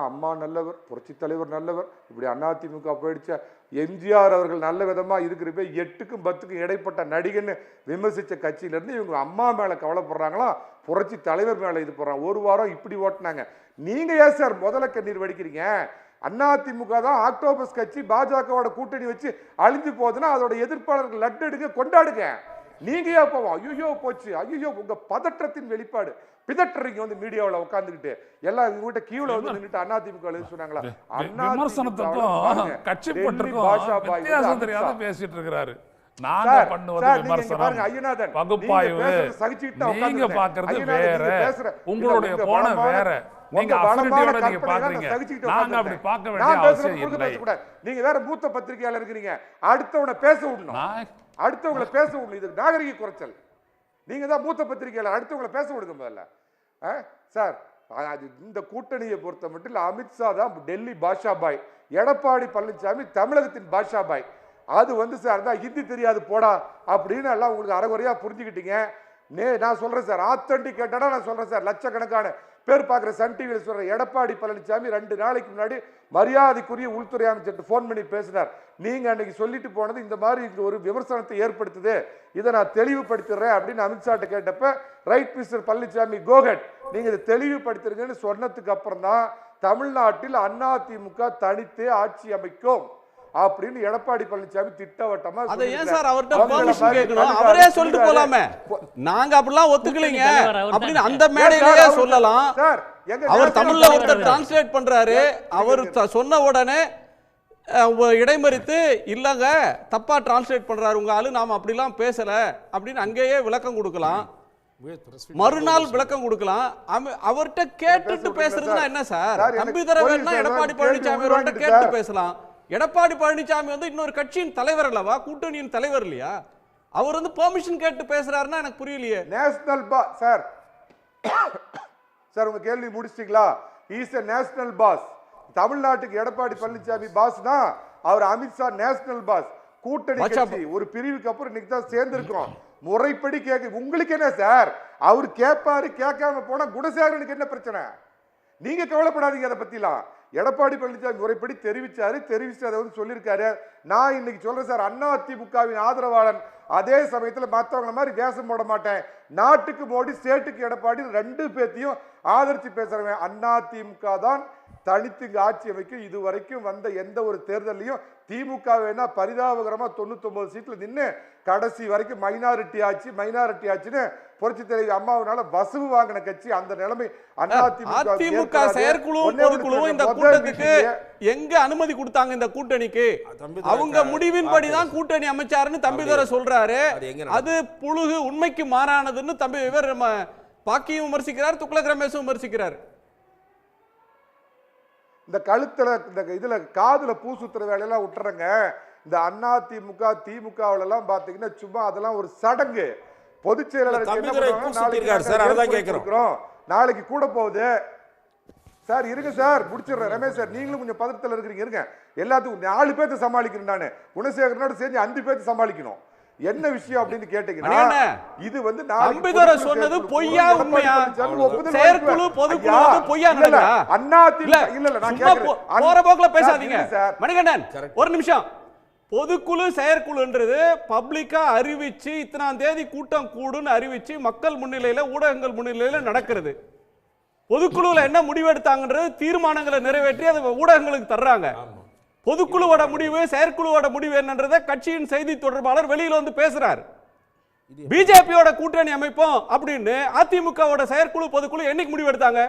[SPEAKER 11] அம்மா நல்லவர், புரட்சி தலைவர் நல்லவர், இப்படி அதிமுக போயிடுச்சா, எம்ஜிஆர் அவர்கள் நல்ல விதமா இருக்கிறப்ப 8க்கும் 10க்கும் இடைப்பட்ட நடிகன்னு விமர்சிச்ச கட்சியில இருந்து இவங்க அம்மா மேல கவலைப்படுறாங்களா, புரட்சி தலைவர் மேல இது போறாங்க. ஒரு வாரம் இப்படி ஓட்டினாங்க. நீங்க ஏன் சார் முதல்ல கண்ணீர் வடிக்கிறீங்க? அதிமுக தான் ஆக்டோபஸ் கட்சி பாஜகவோட கூட்டணி வச்சு அழிஞ்சு போகுதுன்னா அதோட எதிர்ப்பாளர்கள் லட்டு எடுங்க கொண்டாடுங்க. நீங்க ஏன் போவோம் ஐயோ போச்சு ஐயோ உங்க பதற்றத்தின் வெளிப்பாடு பிதற்றீங்க வந்து மீடியாவில் உட்காந்துக்கிட்டு எல்லாம் இவங்க கிட்ட கியூல வந்து நின்னுட்டு அதிமுக சொன்னாங்களா?
[SPEAKER 9] கட்சி வித்தியாசம் பேசிட்டு இருக்கிறாரு. நாங்க பண்ணுவது விமர்சனம் பகுப்பாய்வு, நீங்க பாக்குறது வேற, உங்களுடைய கோணம் வேற. நீங்க அபிவிருத்தியோட நீங்க பாக்குறீங்க, நாங்க அப்படி பார்க்க வேண்டிய அவசியம் இல்லை.
[SPEAKER 11] நீங்க வேற மூத்த பத்திரிகையாளர் இருக்கிறீங்க, அடுத்தவனை பேச விடணும், அடுத்தவங்களை பேச விடணும். இது நாகரிக குறைச்சல். நீங்க தான் மூத்த பத்திரிகையாளர், அடுத்தவங்களை பேச விடுங்க முதல்ல. சார் இந்த கூட்டணியை பொறுத்த மட்டும் அமித்ஷா தான் டெல்லி பாஷா பாய், எடப்பாடி பழனிசாமி தமிழகத்தின் பாஷா பாய். அது வந்து சார் தான் ஹிந்தி தெரியாது போடா அப்படின்னு எல்லாம் உங்களுக்கு அரைகுறையா புரிஞ்சுக்கிட்டீங்க. நான் சொல்றேன் சார், ஆத்தென்டிகேட்டடா நான் சொல்றேன் சார், லட்சக்கணக்கான பேர் பார்க்குற சன் டிவியில் சொல்ற எடப்பாடி பழனிசாமி 2 நாளைக்கு முன்னாடி மரியாதைக்குரிய உள்துறை அமைச்சர் போன் பண்ணி பேசினார். நீங்க அன்னைக்கு சொல்லிட்டு போனது இந்த மாதிரி இந்த ஒரு விமர்சனத்தை ஏற்படுத்துது, இதை நான் தெளிவுபடுத்துறேன் அப்படின்னு அமித்ஷாட்ட கேட்டப்ப ரைட் மிஸ்டர் பழனிசாமி கோகட் நீங்க இதை தெளிவுபடுத்துறீங்கன்னு சொன்னதுக்கு அப்புறம் தான் தமிழ்நாட்டில் அதிமுக தனித்தே ஆட்சி அமைக்கும் அப்படின்னு எடப்பாடி பழனிசாமி திட்டவட்டமா
[SPEAKER 7] அதை ஏன் சார் அவர்ட்ட பெர்மிஷன் கேட்கணும்? அவரே சொல்லிட்டு போலாமே, நாங்க அப்படிலாம் ஒத்துக்கலைங்க அப்படின்னு அந்த மேடையிலேயே சொல்லலாம். அவர் தமிழ்ல ஒருத்தர் டிரான்ஸ்லேட் பண்றாரு, அவர் சொன்ன உடனே இடைமறித்து இல்லங்க தப்பா டிரான்ஸ்லேட் பண்றாரு உங்க ஆளு, நாம அப்படிலாம் பேசல அப்படின்னு அங்கேயே விளக்கம் கொடுக்கலாம், மறுநாள் விளக்கம் கொடுக்கலாம். அவர்கிட்ட கேட்டுட்டு பேசுறதுன்னா என்ன சார்? நம்பி தர வேணா எடப்பாடி பழனிசாமி அவர்கிட்ட கேட்டு பேசலாம். எடப்பாடி பழனிசாமி வந்து இன்னொரு கட்சியின் தலைவர் அல்லவா, கூட்டணியின் தலைவர் இல்லையா? அவர் வந்து பெர்மிஷன் கேட்டு பேசுறாருன்னா எனக்கு புரியலையே.
[SPEAKER 11] நேஷனல் சார் சார் உங்க கேள்வி முடிச்சிட்டீங்களா? Is a national boss. தமிழ்நாட்டுக்கு எடப்பாடி பழனிசாமி பாஸ்னா அவர் அமித்ஷா நேஷனல் பாஸ். கூட்டணி கட்சி ஒரு பிரிவுக்கு அப்புறம் இன்னைக்கு தான் சேர்ந்திருக்கோம். முறைப்படி கேட்க உங்களுக்கு என்ன சார்? அவர் கேட்பாரு, கேட்காம போனா குணசேகரனுக்கு என்ன பிரச்சனை? நீங்க கவலைப்படாதீங்க அதை பத்திலாம். எடப்பாடி பழனிசாமி முறைப்படி தெரிவிச்சாரு, தெரிவிச்சு அதை வந்து சொல்லியிருக்காரு. நான் இன்னைக்கு சொல்றேன் சார், அதிமுகவின் ஆதரவாளன், அதே சமயத்தில் மற்றவங்கள மாதிரி வேஷம் போட மாட்டேன். நாட்டுக்கு மோடி, ஸ்டேட்டுக்கு எடப்பாடி 2 பேர்த்தையும் ஆதரிச்சு பேசுறவன். அதிமுக தான் தனித்து இங்கு ஆட்சி அமைக்கும். இதுவரைக்கும் வந்த எந்த ஒரு தேர்தலையும் திமுக வேணா பரிதாபகரமா 99 சீட்ல நின்று கடைசி வரைக்கும் மைனாரிட்டி ஆட்சின்னு புரட்சி தலைவி அம்மாவினால வசூல் வாங்கின கட்சி. அந்த நிலைமை
[SPEAKER 7] அதிமுக செயற்குழுவும் பொதுக்குழுவும் இந்த கூட்டத்துக்கு எங்க அனுமதி கொடுத்தாங்க? இந்த கூட்டணிக்கு அவங்க முடிவின்படிதான் கூட்டணி அமைச்சாருன்னு தம்பிதுரை சொல்றாரு. அது புழுகு, உண்மைக்கு மாறானதுன்னு தம்பி இவர் பாக்கியும் விமர்சிக்கிறார், துக்ளக் ரமேஷும் விமர்சிக்கிறார்.
[SPEAKER 11] இந்த கழுத்துல இந்த இதுல காதுல பூ சுத்துற வேலையெல்லாம் விட்டுறங்க. இந்த அதிமுக திமுகவுல எல்லாம் பாத்தீங்கன்னா சும்மா அதெல்லாம் ஒரு சடங்கு. பொதுச் செயலாளர் நாளைக்கு கூட போகுது சார். இருங்க சார், முடிச்சிடுறேன். ரமேஷ் சார், நீங்களும் கொஞ்சம் பதட்டத்தில் இருக்கிறீங்க. இருங்க, எல்லாத்துக்கும் 4 பேர்த்த சமாளிக்கிறேன். நான் குணசேகரனோட சேர்ந்து 5 பேர்த்த சமாளிக்கணும். என்ன விஷயம் அப்படின்னு கேட்டீங்கன்னா, இது வந்து
[SPEAKER 7] தம்பிதுரை சொன்னது பொய்யா உண்மையா? செயற்குழு பொதுக்குழு பொய்யா நடக்குதா?
[SPEAKER 11] இல்ல நான் கேக்குறேன்,
[SPEAKER 7] போற போக்குல பேசாதீங்க மணிகண்டன். ஒரு நிமிஷம். பொதுக்குழு செயற்குழுன்றது பப்ளிக்கா அறிவிச்சு இத்தனாம் தேதி கூட்டம் கூடுன்னு அறிவிச்சு மக்கள் முன்னிலையில ஊடகங்கள் முன்னிலையில நடக்கிறது. பொதுக்குழுல என்ன முடிவெடுத்தாங்கன்றது தீர்மானங்களை நிறைவேற்றி அதை ஊடகங்களுக்கு தர்றாங்க. பொதுக்குழுவோட முடிவு செயற்குழுவோட முடிவு என்னன்றதை கட்சியின் செய்தி தொடர்பாளர் வெளியில வந்து பேசுறார். பிஜேபியோட கூட்டணி அமைப்போம் அப்படின்னு அதிமுகவோட செயற்குழு பொதுக்குழு என்னைக்கு முடிவு எடுத்தாங்க?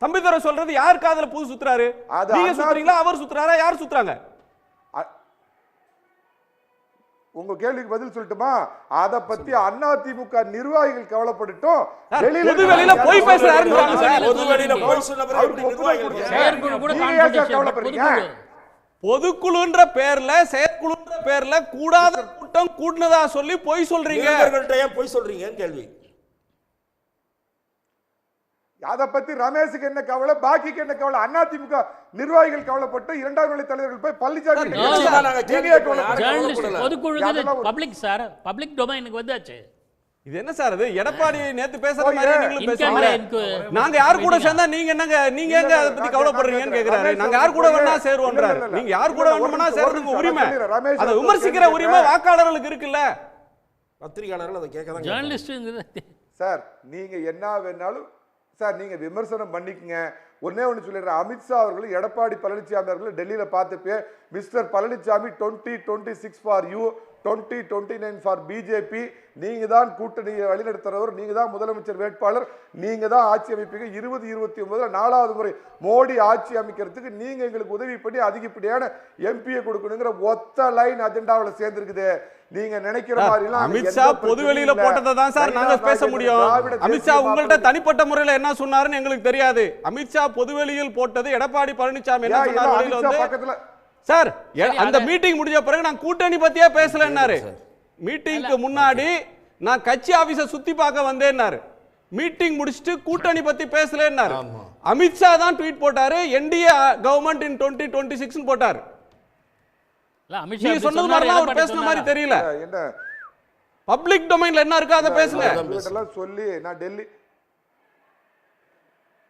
[SPEAKER 7] தம்பிதுரை சொல்றது யார் காதுல புது சுத்துறாரு? நீங்க சுத்துறீங்களா, அவர் சுத்துறாரா, யார் சுத்துறாங்க?
[SPEAKER 11] உங்க கேள்விக்கு பதில் சொல்லட்டுமா? அத பத்தி அதிமுக நிர்வாகிகள் கவலைப்பட்டுட்டோம்.
[SPEAKER 7] வெளியில போய் பேசுறாரு. பொதுக்குழுன்ற பேர்ல செயற்குழுன்ற பேர்ல கூடாத கூட்டம் கூட்டினதா சொல்லி பொய் சொல்றீங்க.
[SPEAKER 8] பொய் சொல்றீங்கன்னு கேள்வி.
[SPEAKER 11] அத பத்தி ரமேஷுக்கு என்ன கவலை, பாக்கிக்கு என்ன கவலை? அதிமுக நிர்வாகிகள் கவலைப்பட்டு 2ஆம் நிலை தலைவர்கள் போய் பழனிசாமி
[SPEAKER 10] பப்ளிக் டொமைனுக்கு வந்தாச்சு.
[SPEAKER 7] இது என்ன சார்? அது எடப்பாடி நேத்து பேசுற மாதிரி நீங்களும் பேசுறீங்க. நாங்க யார் கூட சேர்ந்தா நீங்க என்னங்க, நீங்க எங்க அத பத்தி கவலைப்படுறீங்கன்னு கேக்குறாரு. நாங்க யார் கூட வேணா சேருவோன்றாரு. நீங்க யார் கூட வேணும்னா சேர்றதுக்கு உரிமை, அத விமர்சிக்கிற உரிமை வாக்காளர்களுக்கு இருக்குல்ல.
[SPEAKER 8] பத்திரிகையாளர்கள் அதை கேட்கறாங்க.
[SPEAKER 10] ஜர்னலிஸ்ட்
[SPEAKER 11] சார், நீங்க என்ன வேணாலும் சார் நீங்க விமர்சனம் பண்ணிக்கங்க. ஒன்னே ஒன்று சொல்லிடுறேன், அமித்ஷா அவர்களும் எடப்பாடி பழனிசாமி அவர்களும் டெல்லியில பார்த்துப்பே mister Palaniswami 2026 for you, 2029 for BJP. நீங்க தான் கூட்டணியை வழிநடத்துறவர், நீங்க தான் முதலமைச்சர் வேட்பாளர், நீங்க தான் ஆட்சி அமைப்பீங்க. 2029 4வது முறை மோடி ஆட்சி அமைக்கிறதுக்கு நீங்க எங்களுக்கு உதவி பண்ணி அதிகப்படியான எம்பியை கொடுக்கணுங்கிற ஒத்த லைன் அஜெண்டாவில் சேர்ந்திருக்குது. நீங்க நினைக்கிற மாதிரி
[SPEAKER 7] அமித்ஷா பொதுவெளியில போட்டதை தான் சார் நாங்க பேச முடியும். அமித்ஷா உங்கள்ட்ட தனிப்பட்ட முறையில் என்ன சொன்னாருன்னு எங்களுக்கு தெரியாது. அமித்ஷா பொதுவெளியில் போட்டது எடப்பாடி பழனிசாமி என்ன சொன்னார் சார்? அந்த மீட்டிங் முடிஞ்ச பிறகு நான் கூட்டணி பத்தியே பேசலன்னாரு. மீட்டிங்க்கு முன்னாடி நான் கட்சி ஆபீஸை சுத்தி பார்க்க வந்தேன்னாரு. மீட்டிங் முடிச்சிட்டு கூட்டணி பத்தி பேசலன்னாரு. அமித்ஷா தான் ட்வீட் போட்டாரு, என்டிஏ கவர்மெண்ட் இன் 2026 போட்டாரு. நீங்க சொன்னது மாதிரி அவர் பேசுன மாதிரி தெரியல.
[SPEAKER 11] என்ன
[SPEAKER 7] பப்ளிக் டொமைன்ல என்ன இருக்கோ அதை பேசுங்க.
[SPEAKER 11] சொல்லி நான் டெல்லி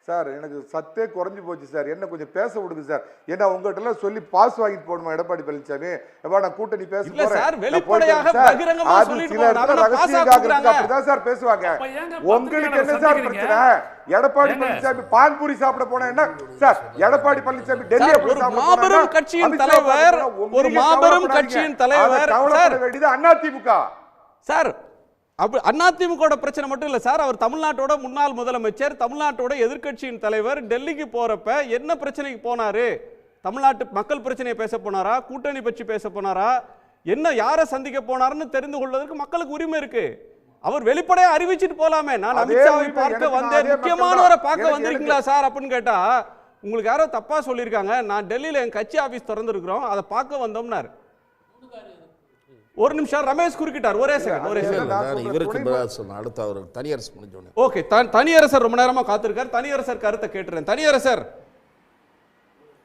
[SPEAKER 11] சார் எனக்கு சத்தே குறைஞ்சு போச்சு சார், என்ன கொஞ்சம் பேச விடுங்க சார். ஏன்னா உங்ககிட்ட எல்லாம் சொல்லி பாஸ் வாங்கிட்டு போகணுமா எடப்பாடி பழனிசாமி? நான் கூட்டணி பேச அப்படிதான் சார் பேசுவாங்க. உங்களுக்கு என்ன சார் பிரச்சனை? எடப்பாடி பழனிசாமி பான்பூரி சாப்பிட போனா என்ன சார்? எடப்பாடி பழனிசாமி டெல்லி
[SPEAKER 7] ஒரு மாபெரும் கட்சியின் தலைவர், ஒரு மாபெரும் கட்சியின் தலைவர்
[SPEAKER 11] வேண்டியது அதிமுக
[SPEAKER 7] சார். அதிமுக பிரச்சனை மட்டும் இல்ல சார், அவர் தமிழ்நாட்டோட முன்னாள் முதலமைச்சர், தமிழ்நாட்டோட எதிர்க்கட்சியின் தலைவர். டெல்லிக்கு போறப்ப என்ன பிரச்சனைக்கு போனாரு? தமிழ்நாட்டு மக்கள் பிரச்சனையை பேச போனாரா, கூட்டணி பற்றி பேச போனாரா, என்ன யாரை சந்திக்க போனாருன்னு தெரிந்து கொள்வதற்கு மக்களுக்கு உரிமை இருக்கு. அவர் வெளிப்படையா அறிவிச்சிட்டு போலாமே, நான் அமித்ஷாவை பார்க்க வந்தேன், முக்கியமானவரை பார்க்க வந்திருக்கீங்களா சார் அப்படின்னு கேட்டா உங்களுக்கு யாரோ தப்பா சொல்லியிருக்காங்க. நான் டெல்லியில என் கட்சி ஆபீஸ் திறந்திருக்கிறோம், அதை பார்க்க வந்தோம்னாரு. ஒரு நிமிஷம் ரமேஷ் குறுக்கிட்டார். ஒரே செகண்ட்.
[SPEAKER 8] இவருக்கு அடுத்த அவர் தனியரசு முடிஞ்சோனே.
[SPEAKER 7] ஓகே, தனியரசர் ரொம்ப நேரமா காத்திருக்கார். தனியரசர் கருத்தை கேட்டுறேன். தனியரசர்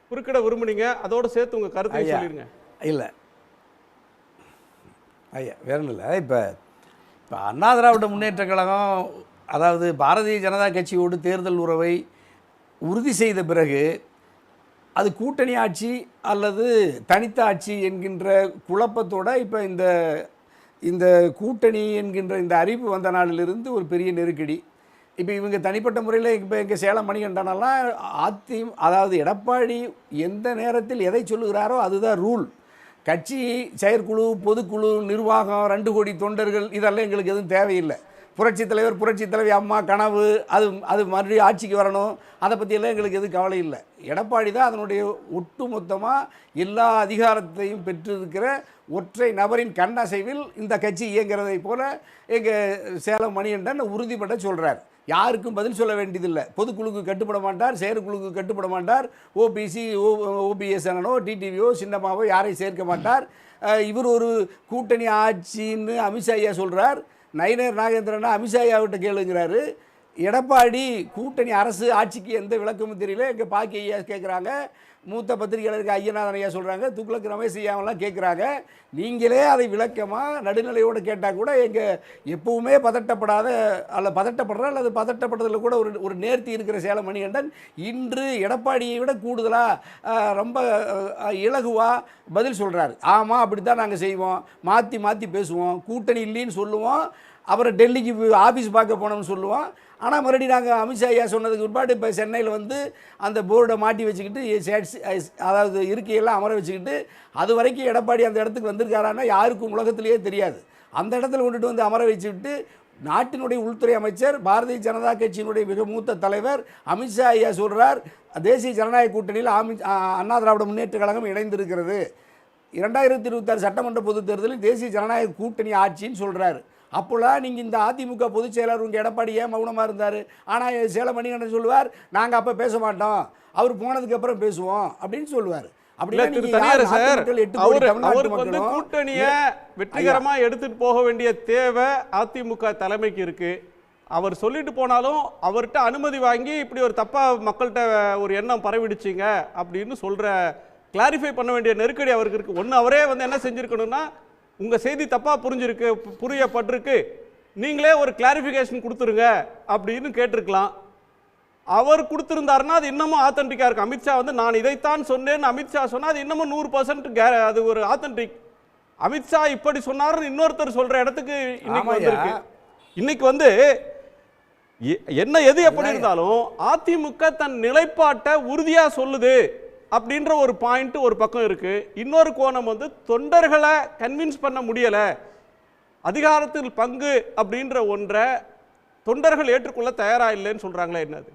[SPEAKER 7] குறுக்கிட விரும்புனீங்க, அதோட சேர்த்து உங்க கருத்தை சொல்லிருங்க.
[SPEAKER 12] இல்ல ஐயா வேற இல்லை. இப்போ அண்ணா திராவிட முன்னேற்ற கழகம், அதாவது பாரதிய ஜனதா கட்சியோடு தேர்தல் உறவை உறுதி செய்த பிறகு அது கூட்டணி ஆட்சி அல்லது தனித்த ஆட்சி என்கின்ற குழப்பத்தோட இப்போ இந்த கூட்டணி என்கின்ற இந்த அறிவிப்பு வந்த நாளிலிருந்து ஒரு பெரிய நெருக்கடி. இப்போ இவங்க தனிப்பட்ட முறையில் இப்போ எங்கள் சேலம் மணிகண்டனெல்லாம் அதாவது எடப்பாடி எந்த நேரத்தில் எதை சொல்லுகிறாரோ அதுதான் ரூல். கட்சி செயற்குழு, பொதுக்குழு, நிர்வாகம், 2 கோடி தொண்டர்கள் இதெல்லாம் எங்களுக்கு எதுவும் தேவையில்லை. புரட்சித் தலைவர், புரட்சித் தலைவி அம்மா கனவு அது மறுபடியும் ஆட்சிக்கு வரணும், அதை பற்றியெல்லாம் எங்களுக்கு எதுவும் கவலை இல்லை. எடப்பாடி தான் அதனுடைய ஒட்டுமொத்தமாக எல்லா அதிகாரத்தையும் பெற்றிருக்கிற ஒற்றை நபரின் கண்ணசைவில் இந்த கட்சி இயங்கிறதை போல எங்கள் சேலம் மணிகண்டன் உறுதிப்பட சொல்கிறார். யாருக்கும் பதில் சொல்ல வேண்டியதில்லை. பொதுக்குழுக்கு கட்டுப்பட மாட்டார், செயற்குழுக்கு கட்டுப்பட மாட்டார், ஓபிசி ஓபிஎஸ் அண்ணனோ டிடிவியோ சின்னமாவோ யாரையும் சேர்க்க மாட்டார். இவர் ஒரு கூட்டணி ஆட்சின்னு அமித்ஷா ஐயா சொல்கிறார். நயினர் நாகேந்திரனா அமித்ஷா ஐயாவிட்ட கேளுங்கிறாரு. எடப்பாடி கூட்டணி அரசு ஆட்சிக்கு எந்த விளக்கமும் தெரியல. எங்கள் பாக்கி ஐயா கேட்குறாங்க, மூத்த பத்திரிகையாளருக்கு ஐயநாதன் ஐயா சொல்கிறாங்க, துக்ளக் ரமேஷ் ஐயாவெல்லாம் கேட்குறாங்க. நீங்களே அதை விளக்கமாக நடுநிலையோடு கேட்டால் கூட எங்கள் எப்பவுமே பதட்டப்படாத பதட்டப்படுற அல்லது பதட்டப்படுறதுல கூட ஒரு நேர்த்தி இருக்கிற சேலம் மணிகண்டன் இன்று எடப்பாடியை விட கூடுதலாக ரொம்ப இலகுவாக பதில் சொல்கிறார். ஆமாம், அப்படி தான் நாங்கள் செய்வோம், மாற்றி மாற்றி பேசுவோம், கூட்டணி இல்லைன்னு சொல்லுவோம், அப்புறம் டெல்லிக்கு ஆஃபீஸ் பார்க்க போனோம்னு சொல்லுவோம். ஆனால் மறுபடியும் நாங்கள் அமித்ஷா ஐயா சொன்னதுக்கு பிற்பாடு இப்போ சென்னையில் வந்து அந்த போர்டை மாட்டி வச்சுக்கிட்டு அதாவது இருக்கையெல்லாம் அமர வச்சுக்கிட்டு அது வரைக்கும் எடப்பாடி அந்த இடத்துக்கு வந்திருக்காரான்னா யாருக்கும் உலகத்திலேயே தெரியாது. அந்த இடத்துல கொண்டுட்டு வந்து அமர வச்சுக்கிட்டு நாட்டினுடைய உள்துறை அமைச்சர், பாரதிய ஜனதா கட்சியினுடைய மிக மூத்த தலைவர் அமித்ஷா ஐயா சொல்கிறார், தேசிய ஜனநாயக கூட்டணியில் அண்ணா திராவிட முன்னேற்ற கழகம் இணைந்திருக்கிறது, 2026 சட்டமன்ற பொதுத் தேர்தலில் தேசிய ஜனநாயக கூட்டணி ஆட்சின்னு சொல்கிறாரு. அப்போலாம் நீங்கள் இந்த அதிமுக பொதுச் செயலாளர் உங்கள் எடப்பாடி ஏன் மௌனமாக இருந்தார்? ஆனால் சேலம் மணிகண்டன் சொல்லுவார், நாங்கள் அப்போ பேச மாட்டோம், அவர் போனதுக்கு அப்புறம் பேசுவோம் அப்படின்னு சொல்லுவார்.
[SPEAKER 7] கூட்டணியை வெற்றிகரமா எடுத்துட்டு போக வேண்டிய தேவை அதிமுக தலைமைக்கு இருக்கு. அவர் சொல்லிட்டு போனாலும் அவர்கிட்ட அனுமதி வாங்கி இப்படி ஒரு தப்பா மக்கள்கிட்ட ஒரு எண்ணம் பரவிடுச்சிங்க அப்படின்னு சொல்ற கிளாரிஃபை பண்ண வேண்டிய நெருக்கடி அவருக்கு இருக்கு. ஒன்று அவரே வந்து என்ன செஞ்சிருக்கணும்னா, உங்க செய்தி தப்பா புரிஞ்சிருக்கு, புரியப்பட்டிருக்கு, நீங்களே ஒரு கிளாரிஃபிகேஷன் கொடுத்துருங்க அப்படின்னு கேட்டிருக்கலாம். அவர் கொடுத்திருந்தாருன்னா அது இன்னமும் ஆத்தென்டிக்கா இருக்கு. அமித்ஷா வந்து நான் இதைத்தான் சொன்னேன்னு அமித்ஷா சொன்னா அது இன்னமும் 100% அது ஒரு ஆத்தென்டிக். அமித்ஷா இப்படி சொன்னாருன்னு இன்னொருத்தர் சொல்ற இடத்துக்கு இன்னைக்கு வந்திருக்கு. இன்னைக்கு வந்து என்ன எது எப்படி இருந்தாலும் அதிமுக தன் நிலைப்பாட்டை உறுதியா சொல்லுது அப்படின்ற ஒரு பாயிண்ட் ஒரு பக்கம் இருக்கு. இன்னொரு கோணம் வந்து தொண்டர்களை கன்வின்ஸ் பண்ண முடியல, அதிகாரத்தில் பங்கு அப்படின்ற ஒன்றை தொண்டர்கள் ஏற்றுக்கொள்ள தயாரா இல்லைன்னு சொல்றாங்களே, என்னது?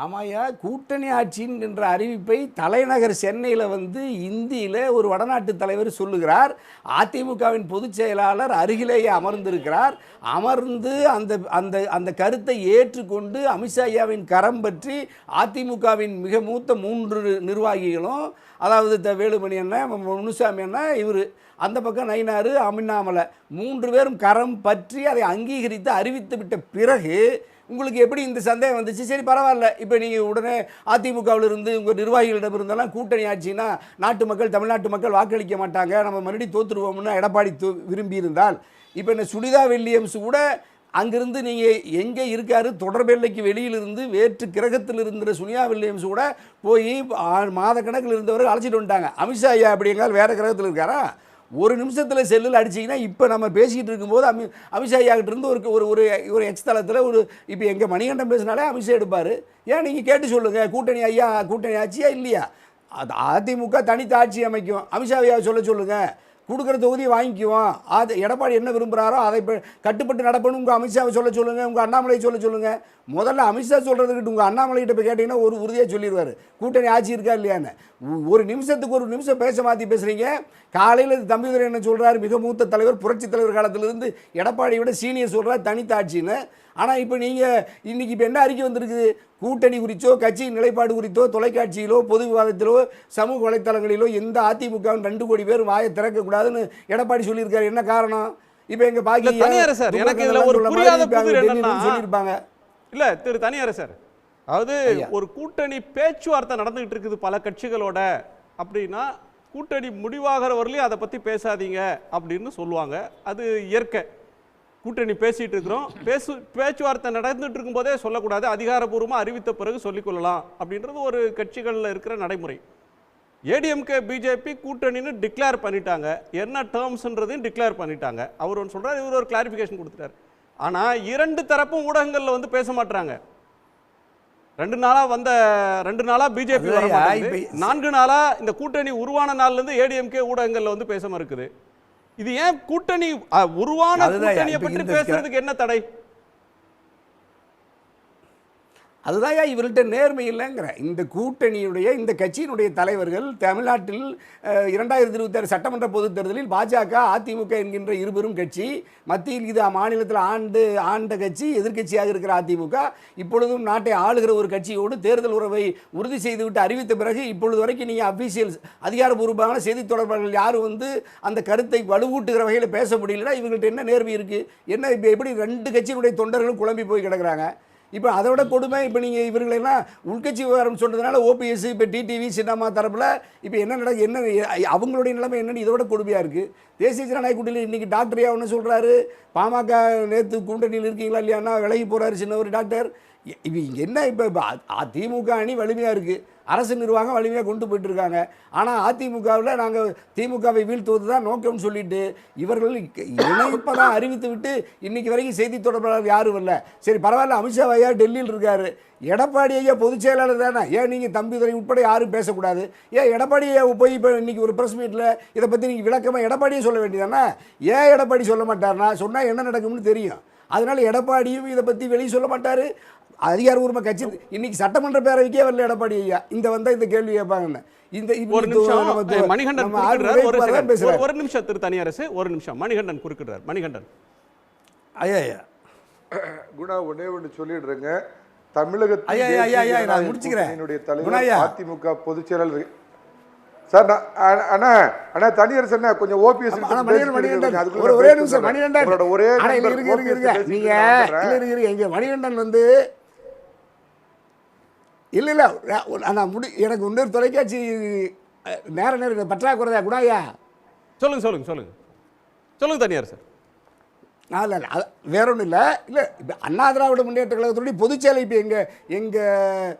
[SPEAKER 12] ஆமாயா, கூட்டணி ஆட்சின்ற அறிவிப்பை தலைநகர் சென்னையில் வந்து இந்தியில் ஒரு வடநாட்டு தலைவர் சொல்லுகிறார். அதிமுகவின் பொதுச் செயலாளர் அருகிலேயே அமர்ந்திருக்கிறார். அமர்ந்து அந்த அந்த அந்த கருத்தை ஏற்றுக்கொண்டு அமித்ஷா ஐயாவின் கரம் பற்றி அதிமுகவின் மிக மூத்த 3 நிர்வாகிகளும், அதாவது வேலுமணி அண்ணன், முனுசாமி அண்ணன், இவர் அந்த பக்கம் நயினார், அண்ணாமலை 3 பேரும் கரம் பற்றி அதை அங்கீகரித்து அறிவித்து விட்ட பிறகு உங்களுக்கு எப்படி இந்த சந்தேகம் வந்துச்சு? சரி பரவாயில்ல, இப்போ நீங்கள் உடனே அதிமுகவில் இருந்து உங்கள் நிர்வாகிகளிடம் இருந்தெல்லாம் கூட்டணி ஆட்சின்னா நாட்டு மக்கள், தமிழ்நாட்டு மக்கள் வாக்களிக்க மாட்டாங்க, நம்ம மறுபடியும் தோற்றுருவோம்னு எடப்பாடி விரும்பியிருந்தால், இப்போ என்ன சுனிதா வில்லியம்ஸ் கூட அங்கிருந்து நீங்கள் எங்கே இருக்காரு தொடர்பெல்லைக்கு வெளியிலிருந்து வேற்று கிரகத்தில் இருந்த சுனிதா வில்லியம்ஸ் கூட போய் மாதக்கணக்கில் இருந்தவர்கள் அழைச்சிட்டு வந்துட்டாங்க. அமித்ஷா ஐயா அப்படி எங்கால் வேறு கிரகத்தில் இருக்காரா? ஒரு நிமிஷத்தில் செல்லில் அடிச்சிங்கன்னா இப்போ நம்ம பேசிக்கிட்டு இருக்கும்போது அமித்ஷா ஐயாக்கிட்ட இருந்து ஒரு ஒரு ஒரு எக்ஸ் தளத்தில் இப்போ எங்கள் மணிகண்டன் பேசினாலே அமித்ஷா எடுப்பார். ஏன் நீங்கள் கேட்டு சொல்லுங்கள், கூட்டணி ஐயா கூட்டணி ஆட்சியா இல்லையா? அது அதிமுக தனித்து ஆட்சி அமைக்கும், அமித்ஷா ஐயா சொல்ல சொல்லுங்கள், கொடுக்குற தொகுதியை வாங்கிக்குவோம், அது எடப்பாடி என்ன விரும்புகிறாரோ அதை கட்டுப்பட்டு நடப்பணும் உங்கள் அமித்ஷாவை சொல்ல சொல்லுங்கள், உங்கள் அண்ணாமலை சொல்ல சொல்லுங்கள். முதல்ல அமித்ஷா சொல்கிறதுக்கிட்ட உங்கள் அண்ணாமலைகிட்ட போய் கேட்டிங்கன்னா ஒரு உறுதியாக சொல்லிடுவார் கூட்டணி ஆட்சி இருக்கா இல்லையான்னு. ஒரு நிமிஷத்துக்கு ஒரு நிமிஷம் மாற்றி பேசுகிறீங்க. காலையில் தம்பிதுரை என்ன சொல்கிறார், மிக மூத்த தலைவர், புரட்சி தலைவர் காலத்திலிருந்து எடப்பாடியை விட சீனியர் சொல்கிறார் தனித்தாட்சின்னு. ஆனால் இப்போ நீங்கள் இன்றைக்கி இப்போ என்ன அறிக்கை வந்திருக்குது? கூட்டணி குறித்தோ கட்சியின் நிலைப்பாடு குறித்தோ தொலைக்காட்சியிலோ பொது விவாதத்திலோ சமூக வலைத்தளங்களிலோ எந்த அதிமுகவின் 2 கோடி பேர் வாயை திறக்கக்கூடாதுன்னு எடப்பாடி சொல்லியிருக்காரு. என்ன காரணம்? இப்போ எங்கள் பாக்கி சொல்லியிருப்பாங்க
[SPEAKER 7] இல்லை திரு தனியரசர், அதாவது ஒரு கூட்டணி பேச்சுவார்த்தை நடந்துகிட்டு இருக்குது பல கட்சிகளோட அப்படின்னா, கூட்டணி முடிவாகிற வரலையும் அதை பற்றி பேசாதீங்க அப்படின்னு சொல்லுவாங்க. அது இயற்கை. கூட்டணி பேசிட்டு இருக்கிறோம், பேச்சுவார்த்தை நடந்துட்டு இருக்கும் போதே சொல்லக்கூடாது, அதிகாரப்பூர்வமாக அறிவித்த பிறகு சொல்லிக்கொள்ளலாம் அப்படின்றது ஒரு கட்சிகளில் இருக்கிற நடைமுறை. ஏடிஎம்கே பிஜேபி கூட்டணின்னு டிக்ளேர் பண்ணிட்டாங்க, என்ன டேர்ம்ஸ்ன்றதையும் டிக்ளேர் பண்ணிட்டாங்க. அவர் ஒன்று சொல்கிறார், இவர் ஒரு கிளாரிஃபிகேஷன் கொடுத்துட்டார். ஆனா இரண்டு தரப்பும் ஊடகங்கள்ல வந்து பேச மாட்டாங்க. 2 நாளா பிஜேபி வர மாட்டேங்குது. 4 நாளா இந்த கூட்டணி உருவான நாள்ல இருந்து ஏடிஎம்கே ஊடகங்கள்ல வந்து பேசாம இருக்குது. இது ஏன் கூட்டணி உருவான கூட்டணியை பற்றி பேசுறதுக்கு என்ன தடை?
[SPEAKER 12] அதுதான் இவர்கிட்ட நேர்மை இல்லைங்கிற. இந்த கூட்டணியுடைய இந்த கட்சியினுடைய தலைவர்கள் தமிழ்நாட்டில் 2026 சட்டமன்ற பொதுத் தேர்தலில் பாஜக அதிமுக என்கின்ற இருபெரும் கட்சி, மத்தியில் இது மாநிலத்தில் ஆண்ட கட்சி, எதிர்க்கட்சியாக இருக்கிற அதிமுக இப்பொழுதும் நாட்டை ஆளுகிற ஒரு கட்சியோடு தேர்தல் உறவை உறுதி செய்துவிட்டு அறிவித்த பிறகு இப்பொழுது வரைக்கும் நீங்கள் அபிஷியல் அதிகாரப்பூர்வமான செய்தி தொடர்பாளர்கள் யாரும் வந்து அந்த கருத்தை வலுவூட்டுகிற வகையில் பேச முடியலன்னா இவங்கள்ட்ட என்ன நேர்மை இருக்குது? என்ன இப்போ எப்படி 2 கட்சியினுடைய தொண்டர்களும் குழம்பி போய் கிடக்கிறாங்க? இப்போ அதை விட கொடுமை, இப்போ நீங்கள் இவர்களெல்லாம் உள்கட்சி விவகாரம் சொன்னதுனால ஓபிஎஸ் இப்போ டிடிவி சின்னம்மா தரப்பில் இப்போ என்ன அவங்களுடைய நிலைமை என்னன்னு இதை விட கொடுமையாக இருக்குது. தேசிய ஜனநாயக கூட்டணியில் இன்றைக்கி டாக்டர் ஒன்று சொல்கிறாரு, பாமக நேற்று கூட்டணியில் இருக்கீங்களா இல்லையானா விலகி போகிறாரு சின்ன ஒரு டாக்டர். இப்போ இங்கே என்ன இப்போ திமுக அணி வலிமையாக இருக்குது, அரசு நிர்வாகம் வலிமையாக கொண்டு போயிட்டுருக்காங்க. ஆனால் அதிமுகவில் நாங்கள் திமுகவை வீழ்த்துவது தான் நோக்கம்னு சொல்லிட்டு இவர்கள் இணைப்பதான் அறிவித்து விட்டு இன்றைக்கி வரைக்கும் செய்தி தொடர்பாளர் யாரும் இல்லை. சரி பரவாயில்ல, அமித்ஷா ஐயா டெல்லியில் இருக்கார், எடப்பாடி ஐயா பொதுச் செயலாளர் தானே, ஏன் நீங்கள் தம்பிதுரை உட்பட யாரும் பேசக்கூடாது? ஏன் எடப்பாடி ஐயா போய் இப்போ இன்றைக்கி ஒரு ப்ரெஸ் மீட்டில் இதை பற்றி நீங்கள் விளக்கமாக எடப்பாடியே சொல்ல வேண்டியதானே? ஏன் எடப்பாடி சொல்ல மாட்டார்னா சொன்னால் என்ன நடக்கும்னு தெரியும். அதனால் எடப்பாடியும் இதை பற்றி வெளியே சொல்ல மாட்டார். அதிகாரபூர்வமாக கட்சி இன்னைக்கு சட்டமன்ற பேரவைக்கே வரல எடப்பாடி ஐயா. இந்த கேள்வி கேட்பாங்கன்னு
[SPEAKER 7] ஒரு நிமிஷம் மணிகண்டன் ஒரு நிமிஷம் திரு தனியரசு ஒரு நிமிஷம் மணிகண்டன் குறுக்கிடுறார். மணிகண்டன்
[SPEAKER 12] ஐயா
[SPEAKER 11] குணா ஒன்னே ஒன்று சொல்லிடுறேங்க. தமிழகத்தில் என்னுடைய தலைவர் அதிமுக பொதுச் செயலாளர் சார் அண்ணா தனியரசு அண்ணா கொஞ்சம் ஓபிஎஸ்
[SPEAKER 12] ஒரே நிமிஷம் மணிகண்டன் ஒரே நீங்க மணிகண்டன் வந்து இல்லை எனக்கு இன்னொரு தொலைக்காட்சி நேரம் பற்றாக்குறையா குணாயா?
[SPEAKER 7] சொல்லுங்க தனியார் சார்.
[SPEAKER 12] இல்லை வேற ஒன்றும் இல்லை இப்போ அண்ணா திராவிட முன்னேற்ற கழகத்துடைய பொதுச்செயலை இப்போ எங்கள்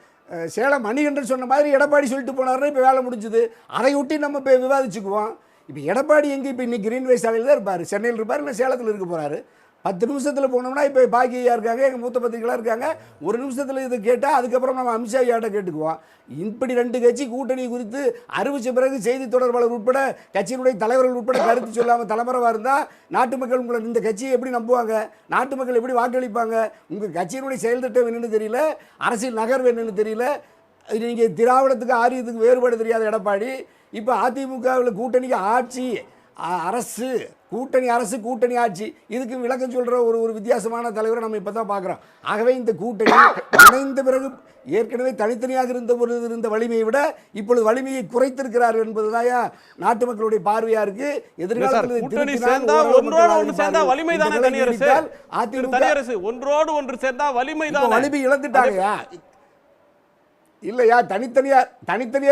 [SPEAKER 12] சேலம் மணிகண்டன் சொன்ன மாதிரி எடப்பாடி சொல்லிட்டு போனாருன்னா இப்போ வேலை முடிஞ்சுது. அதை ஒட்டி நம்ம இப்போ விவாதிச்சுக்குவோம். இப்போ எடப்பாடி எங்கே இப்போ இன்னைக்கு கிரீன்வே சாலையில் தான் இருப்பார், சென்னையில் இருப்பார், இல்லை சேலத்தில் இருக்க போகிறாரு. 10 நிமிஷத்தில் போனோம்னா இப்போ பாக்கியா இருக்காங்க, எங்கள் மூத்த பத்திரிகைலாம் இருக்காங்க. ஒரு நிமிஷத்தில் இதை கேட்டால் அதுக்கப்புறம் நம்ம அமித்ஷா ஐயாட்ட கேட்டுக்குவோம். இப்படி 2 கட்சி கூட்டணி குறித்து அறிவித்த பிறகு செய்தி தொடர்பாளர் உட்பட கட்சியினுடைய தலைவர்கள் உட்பட கருத்து சொல்லாமல் தலைமறைவாக இருந்தால் நாட்டு மக்கள் உங்களை இந்த கட்சியை எப்படி நம்புவாங்க? நாட்டு மக்கள் எப்படி வாக்களிப்பாங்க? உங்கள் கட்சியினுடைய செயல் திட்டம் என்னன்னு தெரியல, அரசியல் நகர்வு என்னன்னு தெரியல. நீங்கள் திராவிடத்துக்கு ஆரியத்துக்கு வேறுபாடு தெரியாத எடப்பாடி இப்போ அதிமுகவில் கூட்டணிக்கு ஆட்சி அரசு கூட்டணி ஆட்சி இதுக்கு விளக்கம் சொல்கிற ஒரு வித்தியாசமான தலைவரை நம்ம இப்போ தான் பார்க்குறோம். ஆகவே இந்த கூட்டணி இணைந்த பிறகு ஏற்கனவே தனித்தனியாக இருந்த வலிமையை விட இப்பொழுது வலிமையை குறைத்திருக்கிறார் என்பதுதான் நாட்டு மக்களுடைய பார்வையா இருக்கு. எதிர்காலத்தில் வலிமை இழந்துட்டாங்க இல்லையா? தனித்தனியா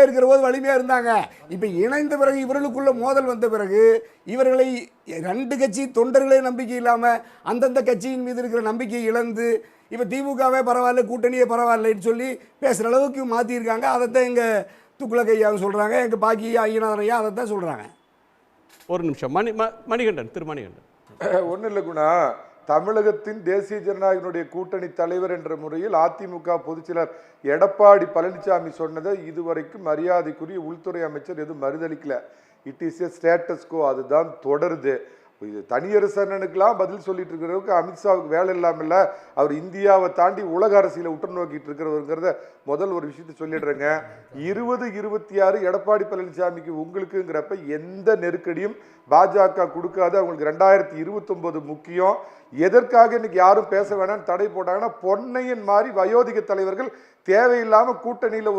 [SPEAKER 12] இருக்கிற போது வலிமையா இருந்தாங்க. இப்ப இணைந்த பிறகு இவர்களுக்குள்ள மோதல் வந்த பிறகு இவர்களை 2 கட்சி தொண்டர்களே நம்பிக்கை இல்லாம அந்தந்த கட்சியின் மீது இருக்கிற நம்பிக்கையை இழந்து இப்ப திமுகவே பரவாயில்ல கூட்டணியே பரவாயில்லைன்னு சொல்லி பேசுற அளவுக்கு மாத்திருக்காங்க. அதைத்தான் எங்க துக்ளக் ஐயாவும் சொல்றாங்க, எங்க பாக்கி ஐயனார் ஐயா அதைத்தான் சொல்றாங்க.
[SPEAKER 7] ஒரு நிமிஷம் மணிகண்டன் திரு மணிகண்டன்.
[SPEAKER 11] ஒன்றும் இல்லை குணா, தமிழகத்தின் தேசிய ஜனநாயகனுடைய கூட்டணி தலைவர் என்ற முறையில் அதிமுக பொதுச்செயலர் எடப்பாடி பழனிசாமி சொன்னதை இதுவரைக்கும் மரியாதைக்குரிய உள்துறை அமைச்சர் எதுவும் மறுதளிக்கல. It is a status quo, அதுதான் தொடருது. இது தனியரசனுக்கெல்லாம் பதில் சொல்லிட்டு இருக்கிறவருக்கு அமித்ஷாவுக்கு வேலை இல்லாமல் அவர் இந்தியாவை தாண்டி உலக அரசியலை உற்று நோக்கிட்டு இருக்கிறவருங்கிறத முதல் ஒரு விஷயத்தை சொல்லிடுறேங்க. 2026 எடப்பாடி பழனிசாமிக்கு உங்களுக்குங்கிறப்ப எந்த நெருக்கடியும் பாஜக கொடுக்காது. அவங்களுக்கு 2029 முக்கியம். எதற்காக இன்னைக்கு யாரும் பேச வேணாம்னு தடை போட்டாங்கன்னா பொன்னையன் மாதிரி வயோதிக தலைவர்கள் தேவையில்லாம கூட்டணியில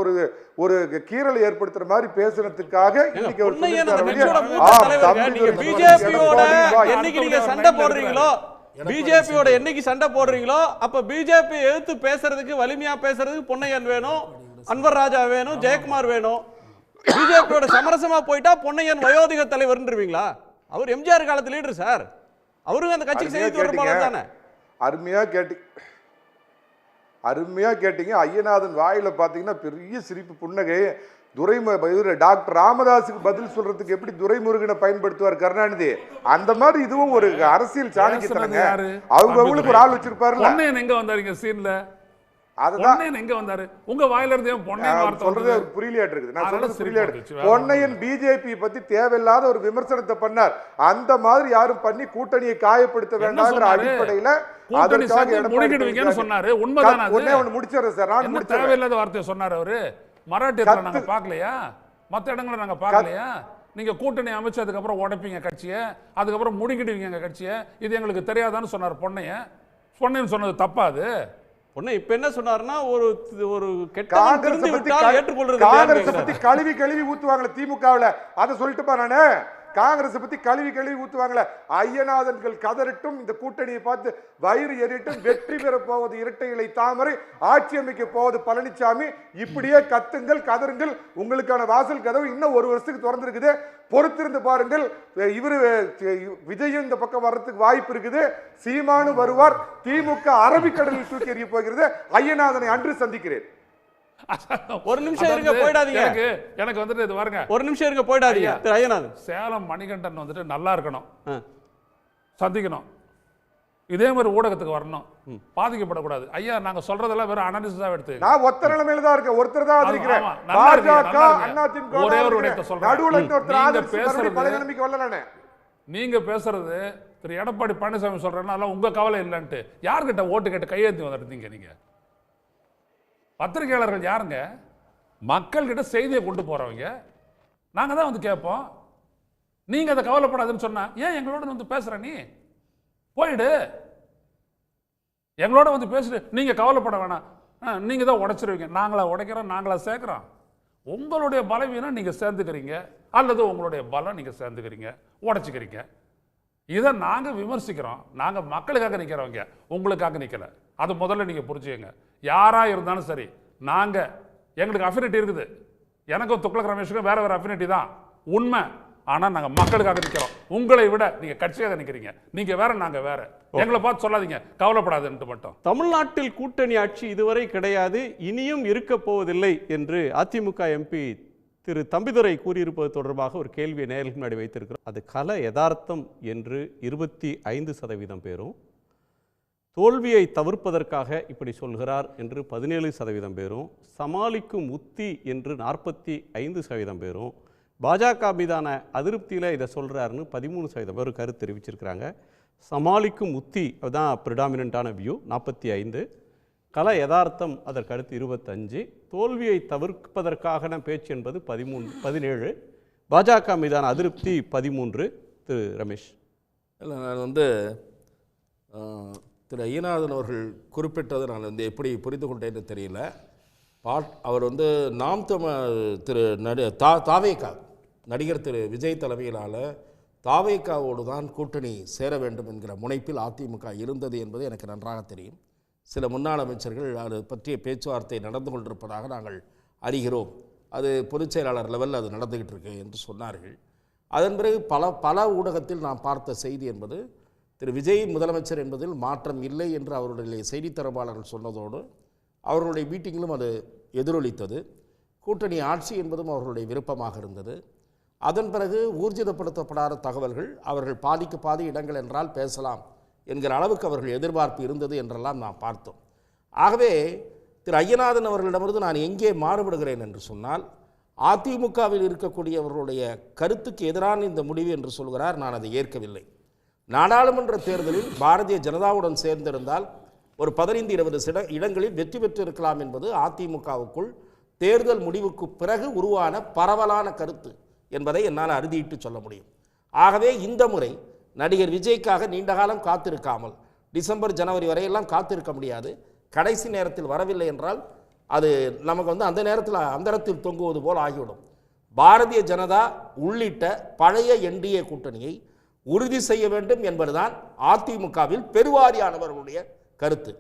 [SPEAKER 11] ஒரு கீறலை ஏற்படுத்துற மாதிரி பேசுறதுக்காக இன்னைக்கு அவர்
[SPEAKER 7] பிஜேபியோட என்னைக்கு சண்டை போடுறீங்களோ அப்ப பிஜேபி எதிர்த்து பேசுறதுக்கு வலிமையா பேசுறதுக்கு பொன்னையன் வேணும், அன்வர் ராஜா வேணும், ஜெயக்குமார் வேணும். பிஜேபியோட சமரசமா போயிட்டா பொன்னையன் வயோதிக தலைவர்ன்றீங்களா? அவர் எம்ஜிஆர் காலத்து லீடர் சார், அவரும் அந்த கட்சிக்கு செய்தி தொடர்பாளர் தானே.
[SPEAKER 11] அருமையா கேட்டீங்க. ஐயநாதன் வாயில பாத்தீங்கன்னா பெரிய சிரிப்பு புன்னகை. டாக்டர் ராமதாஸுக்கு பதில் சொல்றதுக்கு எப்படி துரைமுருகனை பயன்படுத்துவார் கருணாநிதி, அந்த மாதிரி இதுவும் ஒரு அரசியல் சாணக்கியத்தனங்க. அவங்களுக்கு ஒரு ஆள் வச்சிருப்பாருல்ல.
[SPEAKER 9] பொன்னையன் எங்க வந்தாருங்க சீன்ல? பொன்னையன் எங்க வந்தாரு? உங்க வாயில இருந்து பொன்னையன் வார்த்தை
[SPEAKER 11] சொல்றது புரியலையாட்டு இருக்குது. நான் சொல்றது புரியலையாட்டு. பொன்னையன் பிஜேபி பத்தி தேவையில்லாத ஒரு விமர்சனத்தை பண்ணார். அந்த மாதிரி யாரும் பண்ணி கூட்டணியை காயப்படுத்த வேண்டாம்ங்கிற அடிப்படையில
[SPEAKER 9] அதற்காக முடிக்கிடுவீங்கன்னு சொன்னாரு. உண்மைதானா?
[SPEAKER 11] ஒண்ணே ஒண்ணு முடிச்சறேன் சார். நான் முடிச்சறேன்.
[SPEAKER 9] தேவையில்லாத வார்த்தையை சொன்னாரு அவரு. மராட்டியத்துல நாங்க பார்க்கலையா? மத்த இடங்களை நாங்க பார்க்கலையா? நீங்க கூட்டணி அமைச்சதுக்கு அப்புறம் உடைப்பீங்க கட்சியை, அதுக்கப்புறம் முடிக்கிடுவீங்க கட்சியை, இது எங்களுக்கு தெரியாதான்னு சொன்னார் பொன்னையன். பொன்னையன் சொன்னது தப்பா? அது
[SPEAKER 7] பொன்னை இப்ப என்ன சொன்னாருன்னா, ஒரு
[SPEAKER 11] காங்கிரஸ் பத்தி கழுவி ஊத்துவாங்களே திமுகவுல, அதை சொல்லிட்டுப்பா நானு. காங்கிரஸ் பத்தி கழுவி ஊத்துவாங்களே, ஐயநாதன்கள் கதறட்டும், இந்த கூட்டணியை பார்த்து வயிறு எரியட்டும், வெற்றி பெற போவது இரட்டை இலை தாமரை, ஆட்சி அமைக்க போவது பழனிசாமி, இப்படியே கத்துங்கள் கதறுங்கள். உங்களுக்கான வாசல் கதவு இன்னும் ஒரு வருஷத்துக்கு திறந்திருக்குது, பொறுத்திருந்து பாருங்கள். இவரு விஜயும் இந்த பக்கம் வர்றதுக்கு வாய்ப்பு இருக்குது. சீமானு வருவார். திமுக அரபிக்கடலில் தூக்கி எறிய போகிறது. ஐயநாதனை அன்று சந்திக்கிறேன்.
[SPEAKER 7] ஒரு நிமிஷம் இருங்க, போயிடாதீங்க.
[SPEAKER 9] எனக்கு வந்துட்டு இது பாருங்க,
[SPEAKER 7] ஒரு நிமிஷம் இருங்க, போயிடாதீங்க. திரு ஐயநாதன்,
[SPEAKER 9] சேலம் மணிகண்டன் வந்துட்டு நல்லா இருக்கணும், சந்திக்கணும், இதே மாதிரி ஊடகத்துக்கு வரணும், பாதிக்கப்படக்கூடாது. ஐயா நாங்க சொல்றதெல்லாம் வெறும் அனாலிசிஸா எடுத்து
[SPEAKER 11] நான் ஒத்த நிலைமையில தான் இருக்கேன், ஒருத்தர் தான் ஆதரிக்கிறேன்.
[SPEAKER 9] ஒரே ஒரு விடயத்தை சொல்றேன். நீங்க பேசுறது திரு எடப்பாடி பழனிசாமி சொல்றேன்னா உங்க கவலை இல்லைன்ட்டு யார்கிட்ட ஓட்டு கேட்டு கையெழுத்து வந்துட்டீங்க? நீங்க பத்திரிகையாளர்கள் யாருங்க? மக்கள் கிட்ட செய்தியை கொண்டு போறவங்க. நாங்க தான் வந்து கேட்போம். நீங்க அதை கவலைப்படாதுன்னு சொன்னா ஏன் எங்களோட வந்து பேசுற? நீ போயிடு, எங்களோட வந்து பேசுட்டு நீங்க கவலைப்பட வேணாம், நீங்க தான் உடைச்சிருவீங்க. நாங்களா உடைக்கிறோம், நாங்களா சேர்க்கிறோம்? உங்களுடைய பலவீனம் நீங்க சேர்ந்துக்கிறீங்க, அல்லது உங்களுடைய பலம் நீங்க சேர்ந்துக்கிறீங்க, உடைச்சிக்கிறீங்க. இதை நாங்க விமர்சிக்கிறோம். நாங்க மக்களுக்காக நிக்கிறவங்க, உங்களுக்காக நிக்கல. அது முதல்ல நீங்க புரிஞ்சுங்க. யாரா இருந்தாலும் சரி, நாங்க எங்களுக்கு அஃபினிட்டி இருக்குது. எனக்கும் துக்ளக் ரமேஷுக்கும் வேற வேற அஃபினிட்டி தான் உண்மை. ஆனா நாங்க மக்களுக்காக நிக்கிறோம். உங்களை விட நீங்க கட்சியாக நிக்கிறீங்க. நீங்க வேற, நாங்க வேற. எங்களை பார்த்து சொல்லாதீங்க கவலைப்படாதுன்னு மட்டும்.
[SPEAKER 7] தமிழ்நாட்டில் கூட்டணி ஆட்சி இதுவரை கிடையாது, இனியும் இருக்க போவதில்லை என்று அதிமுக எம்பி திரு தம்பிதுரை கூறியிருப்பது தொடர்பாக ஒரு கேள்வியை நேயர்களுக்கு முன்னாடி வைத்திருக்கிறோம். அது கல யதார்த்தம் என்று 25% பேரும், தோல்வியை தவிர்ப்பதற்காக இப்படி சொல்கிறார் என்று 17% பேரும், சமாளிக்கும் உத்தி என்று 45% பேரும், பாஜக மீதான அதிருப்தியில் இதை சொல்கிறாருன்னு 13% பேர் கருத்து தெரிவிச்சிருக்கிறாங்க. சமாளிக்கும் உத்தி அதுதான் ப்ரிடாமினண்ட்டான வியூ 45, கல யதார்த்தம் அதற்கு அடுத்து 25, தோல்வியை தவிர்ப்பதற்கான பேச்சு என்பது 17, பாஜக மீதான அதிருப்தி 13. திரு ரமேஷ்.
[SPEAKER 8] இல்லை, நான் வந்து திரு ஐயநாதன் அவர்கள் குறிப்பிட்டதை நான் வந்து எப்படி புரிந்து கொண்டேன்னு தெரியல. அவர் வந்து நாம் திரு தாவேகா நடிகர் திரு விஜய் தலைமையிலான தாவேகாவோடு தான் கூட்டணி சேர வேண்டும் என்கிற முனைப்பில் அதிமுக இருந்தது என்பது எனக்கு நன்றாக தெரியும். சில முன்னாள் அமைச்சர்கள் அது பற்றிய பேச்சுவார்த்தை நடந்து கொண்டிருப்பதாக நாங்கள் அறிகிறோம். அது பொதுச் செயலாளர் லெவலில் அது நடந்துகிட்டு இருக்கு என்று சொன்னார்கள். அதன் பிறகு பல ஊடகத்தில் நாம் பார்த்த செய்தி என்பது திரு விஜய் முதலமைச்சர் என்பதில் மாற்றம் இல்லை என்று அவருடைய செய்தி தொடர்பாளர்கள் சொன்னதோடு அவர்களுடைய மீட்டிங்கிலும் அது எதிரொலித்தது. கூட்டணி ஆட்சி என்பதும் அவர்களுடைய விருப்பமாக இருந்தது. அதன் பிறகு ஊர்ஜிதப்படுத்தப்படாத தகவல்கள், அவர்கள் பாதிக்கு பாதி இடங்கள் என்றால் பேசலாம் என்கிற அளவுக்கு அவர்கள் எதிர்பார்ப்பு இருந்தது என்றெல்லாம் நாம் பார்த்தோம். ஆகவே திரு ஐயநாதன் அவர்களிடமிருந்து நான் எங்கே மாறுபடுகிறேன் என்று சொன்னால், அதிமுகவில் இருக்கக்கூடியவர்களுடைய கருத்துக்கு எதிரான இந்த முடிவு என்று சொல்கிறார். நான் அதை ஏற்கவில்லை. நாடாளுமன்ற தேர்தலில் பாரதிய ஜனதாவுடன் சேர்ந்திருந்தால் ஒரு 15-20 இடங்களில் வெற்றி பெற்றிருக்கலாம் என்பது அதிமுகவுக்குள் தேர்தல் முடிவுக்கு பிறகு உருவான பரவலான கருத்து என்பதை என்னால் அறுதியிட்டு சொல்ல முடியும். ஆகவே இந்த முறை நடிகர் விஜய்க்காக நீண்ட காலம் காத்திருக்காமல் டிசம்பர் ஜனவரி வரையெல்லாம் காத்திருக்க முடியாது. கடைசி நேரத்தில் வரவில்லை என்றால் அது நமக்கு வந்து அந்த நேரத்தில் அந்தரத்தில் தொங்குவது போல் ஆகிவிடும். பாரதிய ஜனதா உள்ளிட்ட பழைய என்டிஏ கூட்டணியை உறுதி செய்ய வேண்டும் என்பதுதான் அதிமுகவில் பெருவாரியானவர்களுடைய கருத்து.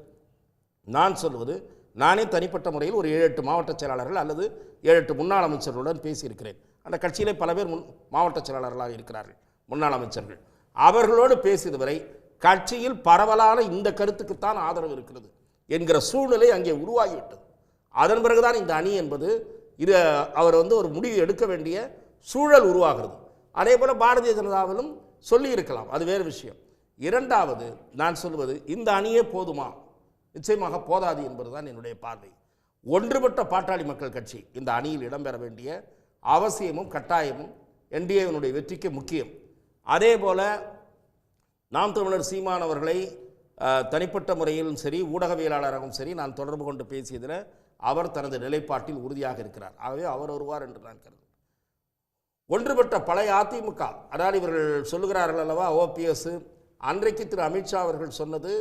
[SPEAKER 8] நான் சொல்வது, நானே தனிப்பட்ட முறையில் ஒரு 7-8 மாவட்ட செயலாளர்கள் அல்லது 7-8 முன்னாள் அமைச்சர்களுடன் பேசியிருக்கிறேன். அந்த கட்சியிலே பல பேர் மாவட்ட செயலாளர்களாக இருக்கிறார்கள், முன்னாள் அமைச்சர்கள். அவர்களோடு பேசியது வரை கட்சியில் பரவலான இந்த கருத்துக்குத்தான் ஆதரவு இருக்கிறது என்கிற சூழ்நிலை அங்கே உருவாகிவிட்டது. அதன் பிறகுதான் இந்த அணி என்பது இது அவர் வந்து ஒரு முடிவு எடுக்க வேண்டிய சூழல் உருவாகிறது. அதே போல் பாரதிய ஜனதாவிலும் சொல்லி இருக்கலாம், அது வேறு விஷயம். இரண்டாவது நான் சொல்வது, இந்த அணியே போதுமா? நிச்சயமாக போதாது என்பதுதான் என்னுடைய பார்வை. ஒன்றுபட்ட பாட்டாளி மக்கள் கட்சி இந்த அணியில் இடம்பெற வேண்டிய அவசியமும் கட்டாயமும் என்டிஏவினுடைய வெற்றிக்கு முக்கியம். அதே போல் நாம் தமிழர் சீமான் அவர்களை தனிப்பட்ட முறையிலும் சரி, ஊடகவியலாளராகவும் சரி, நான் தொடர்பு கொண்டு பேசியதில் அவர் தனது நிலைப்பாட்டில் உறுதியாக இருக்கிறார். ஆகவே அவர் வருவார் என்று நான் கருதுகிறேன். ஒன்றுபட்ட பழைய அதிமுக, அதாவது இவர்கள் சொல்லுகிறார்கள் அல்லவா, ஓபிஎஸ், அன்றைக்கு திரு அமித்ஷா அவர்கள் சொன்னது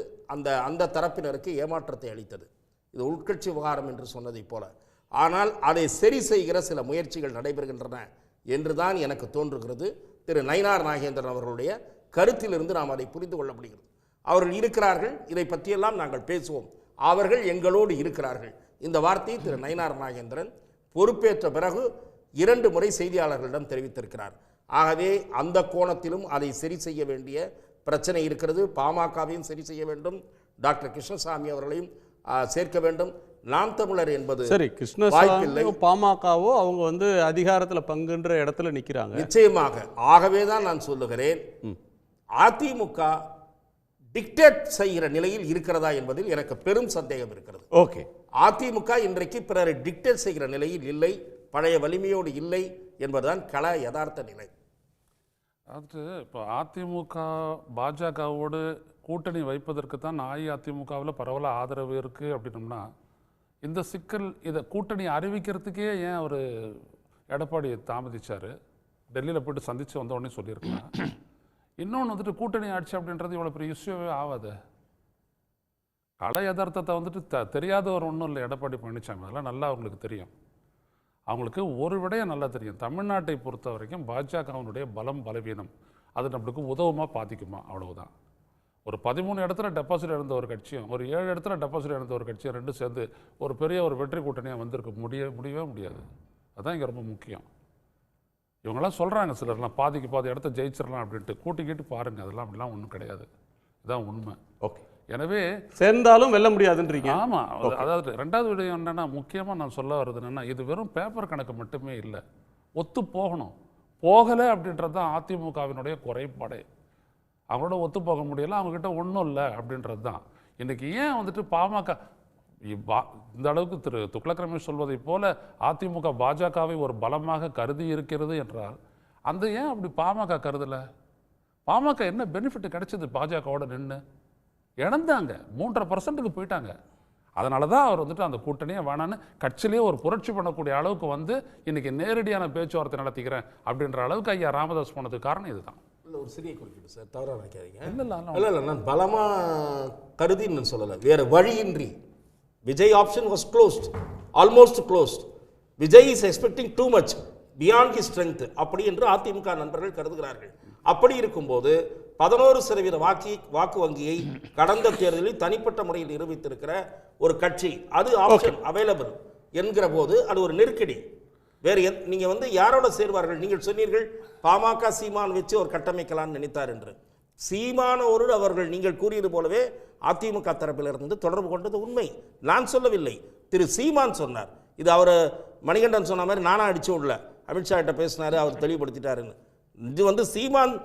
[SPEAKER 8] அந்த தரப்பினருக்கு ஏமாற்றத்தை அளித்தது. இது உட்கட்சி விவகாரம் என்று சொன்னதை போல. ஆனால் அதை சரி செய்கிற சில முயற்சிகள் நடைபெறுகின்றன என்றுதான் எனக்கு தோன்றுகிறது. திரு நயினார் நாகேந்திரன் அவர்களுடைய கருத்திலிருந்து நாம் அதை புரிந்து கொள்ள முடிகிறது. அவர்கள் இருக்கிறார்கள், இதை பற்றியெல்லாம் நாங்கள் பேசுவோம், அவர்கள் எங்களோடு இருக்கிறார்கள். இந்த வார்த்தையை திரு நயினார் நாகேந்திரன் பொறுப்பேற்ற பிறகு 2 முறை செய்தியாளர்களிடம் தெரிவித்திருக்கிறார். ஆகவே அந்த கோணத்திலும் அதை சரி செய்ய வேண்டிய பிரச்சனை இருக்கிறது. பாமகவையும் சரி செய்ய வேண்டும், டாக்டர் கிருஷ்ணசாமி அவர்களையும் சேர்க்க வேண்டும். நாம் தமிழர் என்பது
[SPEAKER 7] சரி, கிருஷ்ணசாமி பாமகவோ அவங்க வந்து அதிகாரத்தில் பங்குன்ற இடத்துல நிற்கிறாங்க
[SPEAKER 8] நிச்சயமாக. ஆகவே தான் நான் சொல்லுகிறேன், அதிமுக டிக்டேட் செய்கிற நிலையில் இருக்கிறதா என்பதில் எனக்கு பெரும் சந்தேகம் இருக்கிறது.
[SPEAKER 7] ஓகே,
[SPEAKER 8] அதிமுக இன்றைக்கு பிறரை டிக்டேட் செய்கிற நிலையில் இல்லை, பழைய வலிமையோடு இல்லை என்பதுதான் கள யதார்த்த நிலை.
[SPEAKER 9] அது இப்போ அதிமுக பாஜகவோடு கூட்டணி வைப்பதற்கு தான் அஇஅதிமுகவில் பரவலாக ஆதரவு இருக்குது அப்படின்னோம்னா, இந்த சிக்கல் இதை கூட்டணி அறிவிக்கிறதுக்கே ஏன் அவர் எடப்பாடி தாமதிச்சார்? டெல்லியில் போய்ட்டு சந்தித்து வந்த உடனே சொல்லியிருக்கலாம். இன்னொன்று வந்துட்டு கூட்டணி ஆட்சி அப்படின்றது இவ்வளோ பெரிய இஷ்யூவே ஆகாது. கள யதார்த்தத்தை வந்துட்டு தெரியாதவர் ஒன்றும் இல்லை எடப்பாடி பழனிசாமி, அதெல்லாம் நல்லா அவங்களுக்கு தெரியும். அவங்களுக்கு ஒரு விடயம் நல்லா தெரியும், தமிழ்நாட்டை பொறுத்த வரைக்கும் பாஜகவினுடைய பலம் பலவீனம் அது நம்மளுக்கு உதவுமா பாதிக்குமா, அவ்வளவுதான். ஒரு 13 இடத்துல டெபாசிட் இழந்த ஒரு கட்சியும் ஒரு 7 இடத்துல டெபாசிட் இழந்த ஒரு கட்சியும் ரெண்டும் சேர்ந்து ஒரு பெரிய ஒரு வெற்றி கூட்டணியாக வந்திருக்க முடியவே முடியாது. அதுதான் இங்கே ரொம்ப முக்கியம். இவங்கெல்லாம் சொல்கிறாங்க சிலர்லாம் பாதி இடத்த ஜெயிச்சிடலாம் அப்படின்ட்டு, கூட்டிக்கிட்டு பாருங்கள், அதெல்லாம் அப்படிலாம் ஒன்றும் கிடையாது. இதுதான் உண்மை.
[SPEAKER 7] ஓகே,
[SPEAKER 9] எனவே
[SPEAKER 7] சேர்ந்தாலும் வெல்ல முடியாதுன்றீங்க.
[SPEAKER 9] ஆமாம், அதாவது ரெண்டாவது விடயம் என்னென்னா, முக்கியமாக நான் சொல்ல வர்றது என்னென்னா, இது வெறும் பேப்பர் கணக்கு மட்டுமே இல்லை, ஒத்து போகணும். போகலை அப்படின்றது தான் அதிமுகவினுடைய குறைபாடே. அவங்களோட ஒத்து போக முடியல, அவங்ககிட்ட ஒன்றும் இல்லை அப்படின்றது தான். இன்றைக்கி ஏன் வந்துட்டு பாமக இந்த அளவுக்கு திரு துக்ளக் ரமேஷ் சொல்வதை போல அதிமுக பாஜகவை ஒரு பலமாக கருதி இருக்கிறது என்றால், அந்த ஏன் அப்படி பாமக கருதலை? பாமக என்ன பெனிஃபிட் கிடைச்சது பாஜகவோட நின்று? இழந்தாங்க, 3.5% போயிட்டாங்க. அதனால தான் அவர் வந்துட்டு அந்த கூட்டணியே வேணான்னு கட்சியிலேயே ஒரு புரட்சி பண்ணக்கூடிய அளவுக்கு வந்து இன்றைக்கி நேரடியான பேச்சுவார்த்தை நடத்திக்கிறேன் அப்படின்ற அளவுக்கு ஐயா ராமதாஸ் போனதுக்கு காரணம் இதுதான்.
[SPEAKER 8] இல்லை, ஒரு சிறிய குறுக்கீடு சார், தவறாக நினைக்காதீங்க.
[SPEAKER 9] இல்லை,
[SPEAKER 8] நான் பலமாக கருதி நான் சொல்லலை, வேறு வழியின்றி. Vijay option was closed, almost closed. Vijay is expecting too much beyond his strength அப்படி என்று அதிமுக நண்பர்கள் கருதுகிறார்கள். அப்படி இருக்கும்போது 11% வாக்கு வங்கியை கடந்த தேர்தலில் தனிப்பட்ட முறையில் நிரூபித்திருக்கிற ஒரு கட்சி, அது ஆப்ஷன் அவைலபிள் என்கிற போது அது ஒரு நெருக்கடி. வேறு நீங்கள் வந்து யாரோட சேர்வார்கள்? நீங்கள் சொன்னீர்கள் பாமக சீமான் வச்சு ஒரு கட்டமைக்கலான்னு நினைத்தார் என்று. சீமானோடு அவர்கள் நீங்கள் கூறியது போலவே அதிமுக தரப்பிலிருந்து தொடர்பு கொண்டது உண்மை, நான் சொல்லவில்லை, திரு சீமான் சொன்னார். இது அவர் மணிகண்டன் சொன்ன மாதிரி நானா அடிச்சு விடல, அமித்ஷா கிட்ட பேசினாரு, அவர் தெளிவுபடுத்திட்டாருன்னு. இது வந்து சீமான்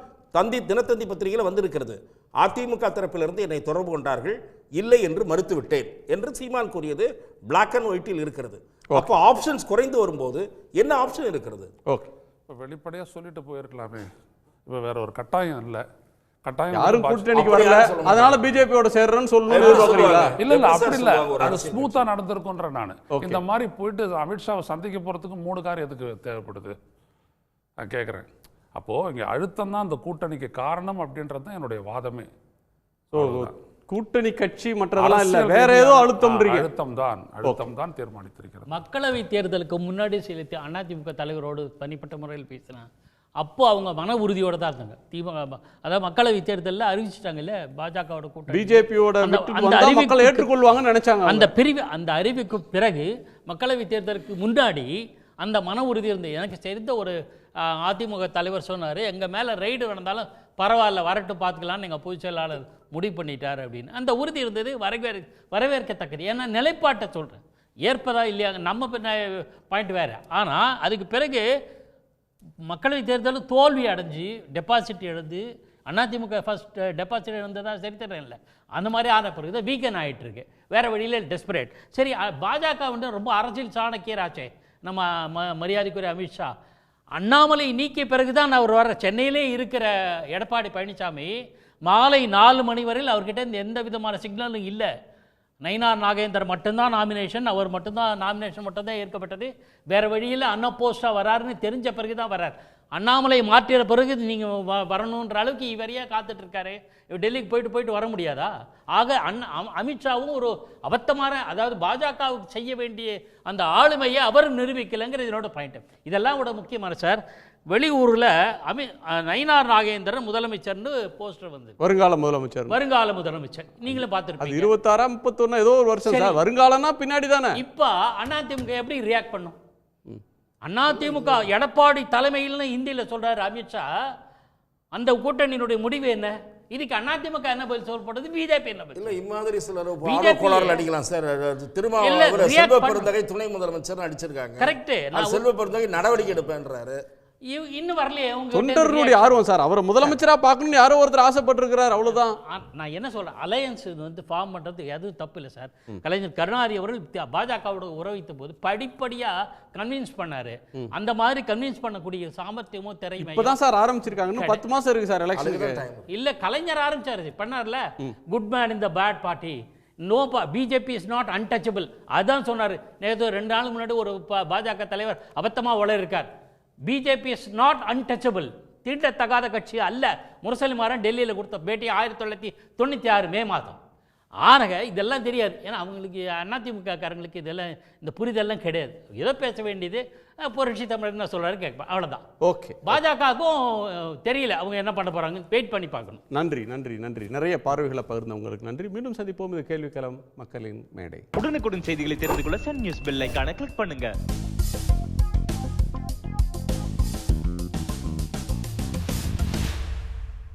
[SPEAKER 8] தினத்தந்தி பத்திரிகையில் வந்திருக்கிறது. அதிமுக தரப்பிலிருந்து என்னை தொடர்பு கொண்டார்கள், இல்லை என்று மறுத்துவிட்டேன் என்று சீமான் கூறியது பிளாக் அண்ட் ஒயிட்டில் இருக்கிறது. அப்போ ஆப்ஷன்ஸ் குறைந்து வரும்போது என்ன ஆப்ஷன் இருக்கிறது?
[SPEAKER 9] ஓகே, இப்போ வெளிப்படையாக சொல்லிட்டு போயிருக்கலாமே, இப்போ வேற ஒரு கட்டாயம் இல்லை.
[SPEAKER 7] யாரும் கூட்டணிக்கு வரல, அதனால பிஜேபியோட சேர்றேன்னு சொல்லணும்.
[SPEAKER 9] இல்ல அப்படி இல்ல, அது ஸ்மூத்தா நடந்திருக்குன்ற நான். இந்த மாதிரி போயிட்டு அமித்ஷாவை சந்திக்க போறதுக்கு 3 காரியம் எதுக்கு தேவைப்படுது நான் கேட்குறேன். அப்போ இங்க அழுத்தம் தான் அந்த கூட்டணிக்கு காரணம் அப்படின்றது தான் என்னுடைய வாதமே.
[SPEAKER 7] கூட்டணி கட்சி மற்றதெல்லாம் இல்ல, வேற ஏதோ அழுத்தம்
[SPEAKER 9] தான் தீர்மானித்திருக்கிறது.
[SPEAKER 10] மக்களவை தேர்தலுக்கு முன்னாடி செலுத்தி அதிமுக தலைவரோடு தனிப்பட்ட முறையில் பேசினேன். அப்போ அவங்க மன உறுதியோட தான் இருந்தாங்க. அதாவது மக்களவை தேர்தலில் அறிவிச்சிட்டாங்கல்ல பாஜகவோட கூட்டணி,
[SPEAKER 7] பிஜேபியோட மக்கள் ஏற்றுக்கொள்வாங்கன்னு நினைச்சாங்க.
[SPEAKER 10] அந்த அறிவிக்கு பிறகு மக்களவை தேர்தலுக்கு முன்னாடி அந்த மன உறுதி இருந்தது. எனக்கு தெரிந்த ஒரு அதிமுக தலைவர் சொன்னார், எங்கள் மேலே ரைடு நடந்தாலும் பரவாயில்ல, வரட்டு பார்த்துக்கலான்னு எங்கள் பொதுச் செயலாளர் முடிவு பண்ணிட்டார் அப்படின்னு. அந்த உறுதி இருந்தது, வரவேற்கத்தக்கது. ஏன்னா நிலைப்பாட்டை சொல்கிறேன், ஏற்பதா இல்லையா நம்ம பாயிண்ட் வேறு. ஆனால் அதுக்கு பிறகு மக்களவை தேர்தலில் தோல்வி அடைஞ்சு டெபாசிட் இழந்து அதிமுக ஃபர்ஸ்ட் டெபாசிட் இழந்ததா சரித்திரம் இல்லை. அந்த மாதிரி ஆன பிறகு தான் வீக்கன் ஆகிட்டுருக்கு. வேறு வழியில் டெஸ்பரேட். சரி, பாஜக வந்து ரொம்ப அரசியல் சாணக்கியராச்சே நம்ம மரியாதைக்குரிய அமித்ஷா. அண்ணாமலை நீக்கிய பிறகு தான் அவர் வர சென்னையிலே இருக்கிற எடப்பாடி பழனிசாமி மாலை 4 மணி வரையில் அவர்கிட்ட எந்த விதமான சிக்னலும் இல்லை. நயினார் நாகேந்தர் மட்டும்தான் நாமினேஷன், அவர் மட்டும்தான் நாமினேஷன் மட்டும்தான் ஏற்கப்பட்டது. வேறு வழியில் அன்னப்போஸ்டாக வராருன்னு தெரிஞ்ச பிறகு தான் வர்றார். அண்ணாமலை மாற்றிற பிறகு நீங்கள் வரணுன்ற அளவுக்கு இவரையாக காத்துட்ருக்காரு. இவர் டெல்லிக்கு போயிட்டு வர முடியாதா? ஆக அமித்ஷாவும் ஒரு அபத்தமான, அதாவது பாஜகவுக்கு செய்ய வேண்டிய அந்த ஆளுமையை அவர் நிரூபிக்கலைங்கிறது இதனோட பாயிண்ட். இதெல்லாம் விட முக்கியமான சார், வெளியூரில் நயினார் நாகேந்திரன் முதலமைச்சர்னு போஸ்டர் வந்து
[SPEAKER 7] வருங்கால முதலமைச்சர் நீங்களும்
[SPEAKER 10] பார்த்துருப்பீங்க.
[SPEAKER 7] 26 31 ஏதோ ஒரு வருஷம் சார். வருங்காலம்னா பின்னாடி தானே.
[SPEAKER 10] இப்போ அதிமுக எப்படி ரியாக்ட் பண்ணும்? அதிமுக எடப்பாடி தலைமையில் இந்தியில் சொல்றாரு அமித்ஷா. அந்த கூட்டணியினுடைய முடிவு என்ன? இதுக்கு அதிமுக என்ன பதில் சொல்லப்படுது, பிஜேபி என்ன பதில்?
[SPEAKER 8] இல்ல இம்மாதிரி சிலர் கோளாறுல அடிக்கலாம் சார். திருமாவளவன் செல்வ பெருந்தகை துணை முதலமைச்சர் அடிச்சிருக்காங்க.
[SPEAKER 10] கரெக்ட்.
[SPEAKER 8] செல்வ பெருந்தகை நடவடிக்கை எடுப்பேன்றாரு.
[SPEAKER 10] இன்னும் வரலையே
[SPEAKER 7] தொண்டர்களுடைய ஆர்வம் சார். அவரை முதலமைச்சரா பார்க்கணும்னு யாரோ ஒருத்தர் ஆசைப்பட்டிருக்கிறார், அவ்வளவுதான்.
[SPEAKER 10] நான் என்ன சொல்றேன், அலையன்ஸ் வந்து ஃபார்ம் பண்றது எதுவும் தப்பு இல்லை சார். கலைஞர் கருணாநிதி அவர்கள் பாஜகவோட உறவித்த போது படிப்படியா கன்வின்ஸ் பண்ணாரு. அந்த மாதிரி கன்வின்ஸ் பண்ணக்கூடிய சாமர்த்தியமோ திறமையோ
[SPEAKER 7] இப்பதான் சார் ஆரம்பிச்சிருக்காங்க. இன்னும் 10 மாசம் இருக்கு சார் எலெக்ஷனுக்கு.
[SPEAKER 10] இல்ல, கலைஞர் ஆரம்பிச்சாரு, பண்ணார்ல. Good man in the bad party, no BJP is not untouchable. அதான் சொன்னாரு. நேற்று 2 நாள் முன்னாடி ஒரு பாஜக தலைவர் அபத்தமா வளர்க்கார். பிஜேபி இஸ் நாட் அன்டச்சபிள், தீண்டத்தகாத கட்சி அல்ல. முரசலிமாறன் டெல்லியில் கொடுத்த பேட்டி 1996 மே மாதம். ஆனக இதெல்லாம் தெரியாது. ஏன்னா அவங்களுக்கு அதிமுக காரங்களுக்கு இதெல்லாம் இந்த புரிதெல்லாம் கிடையாது. ஏதோ பேச வேண்டியது புரட்சி தமிழர் என்ன சொல்றாரு கேட்பேன், அவ்வளோதான்.
[SPEAKER 7] ஓகே.
[SPEAKER 10] பாஜகவுக்கும் தெரியல அவங்க என்ன பண்ண போறாங்கன்னு வெயிட் பண்ணி பார்க்கணும்.
[SPEAKER 7] நன்றி. நிறைய பார்வைகளை பகிர்ந்தவங்களுக்கு நன்றி. மீண்டும் சந்திப்போம். இது கேள்விக்களம் மக்களின் மேடை.
[SPEAKER 13] உடனுக்குடன் செய்திகளை தெரிந்து கொள்ள சன் நியூஸ் பெல் ஐகானை கிளிக் பண்ணுங்க.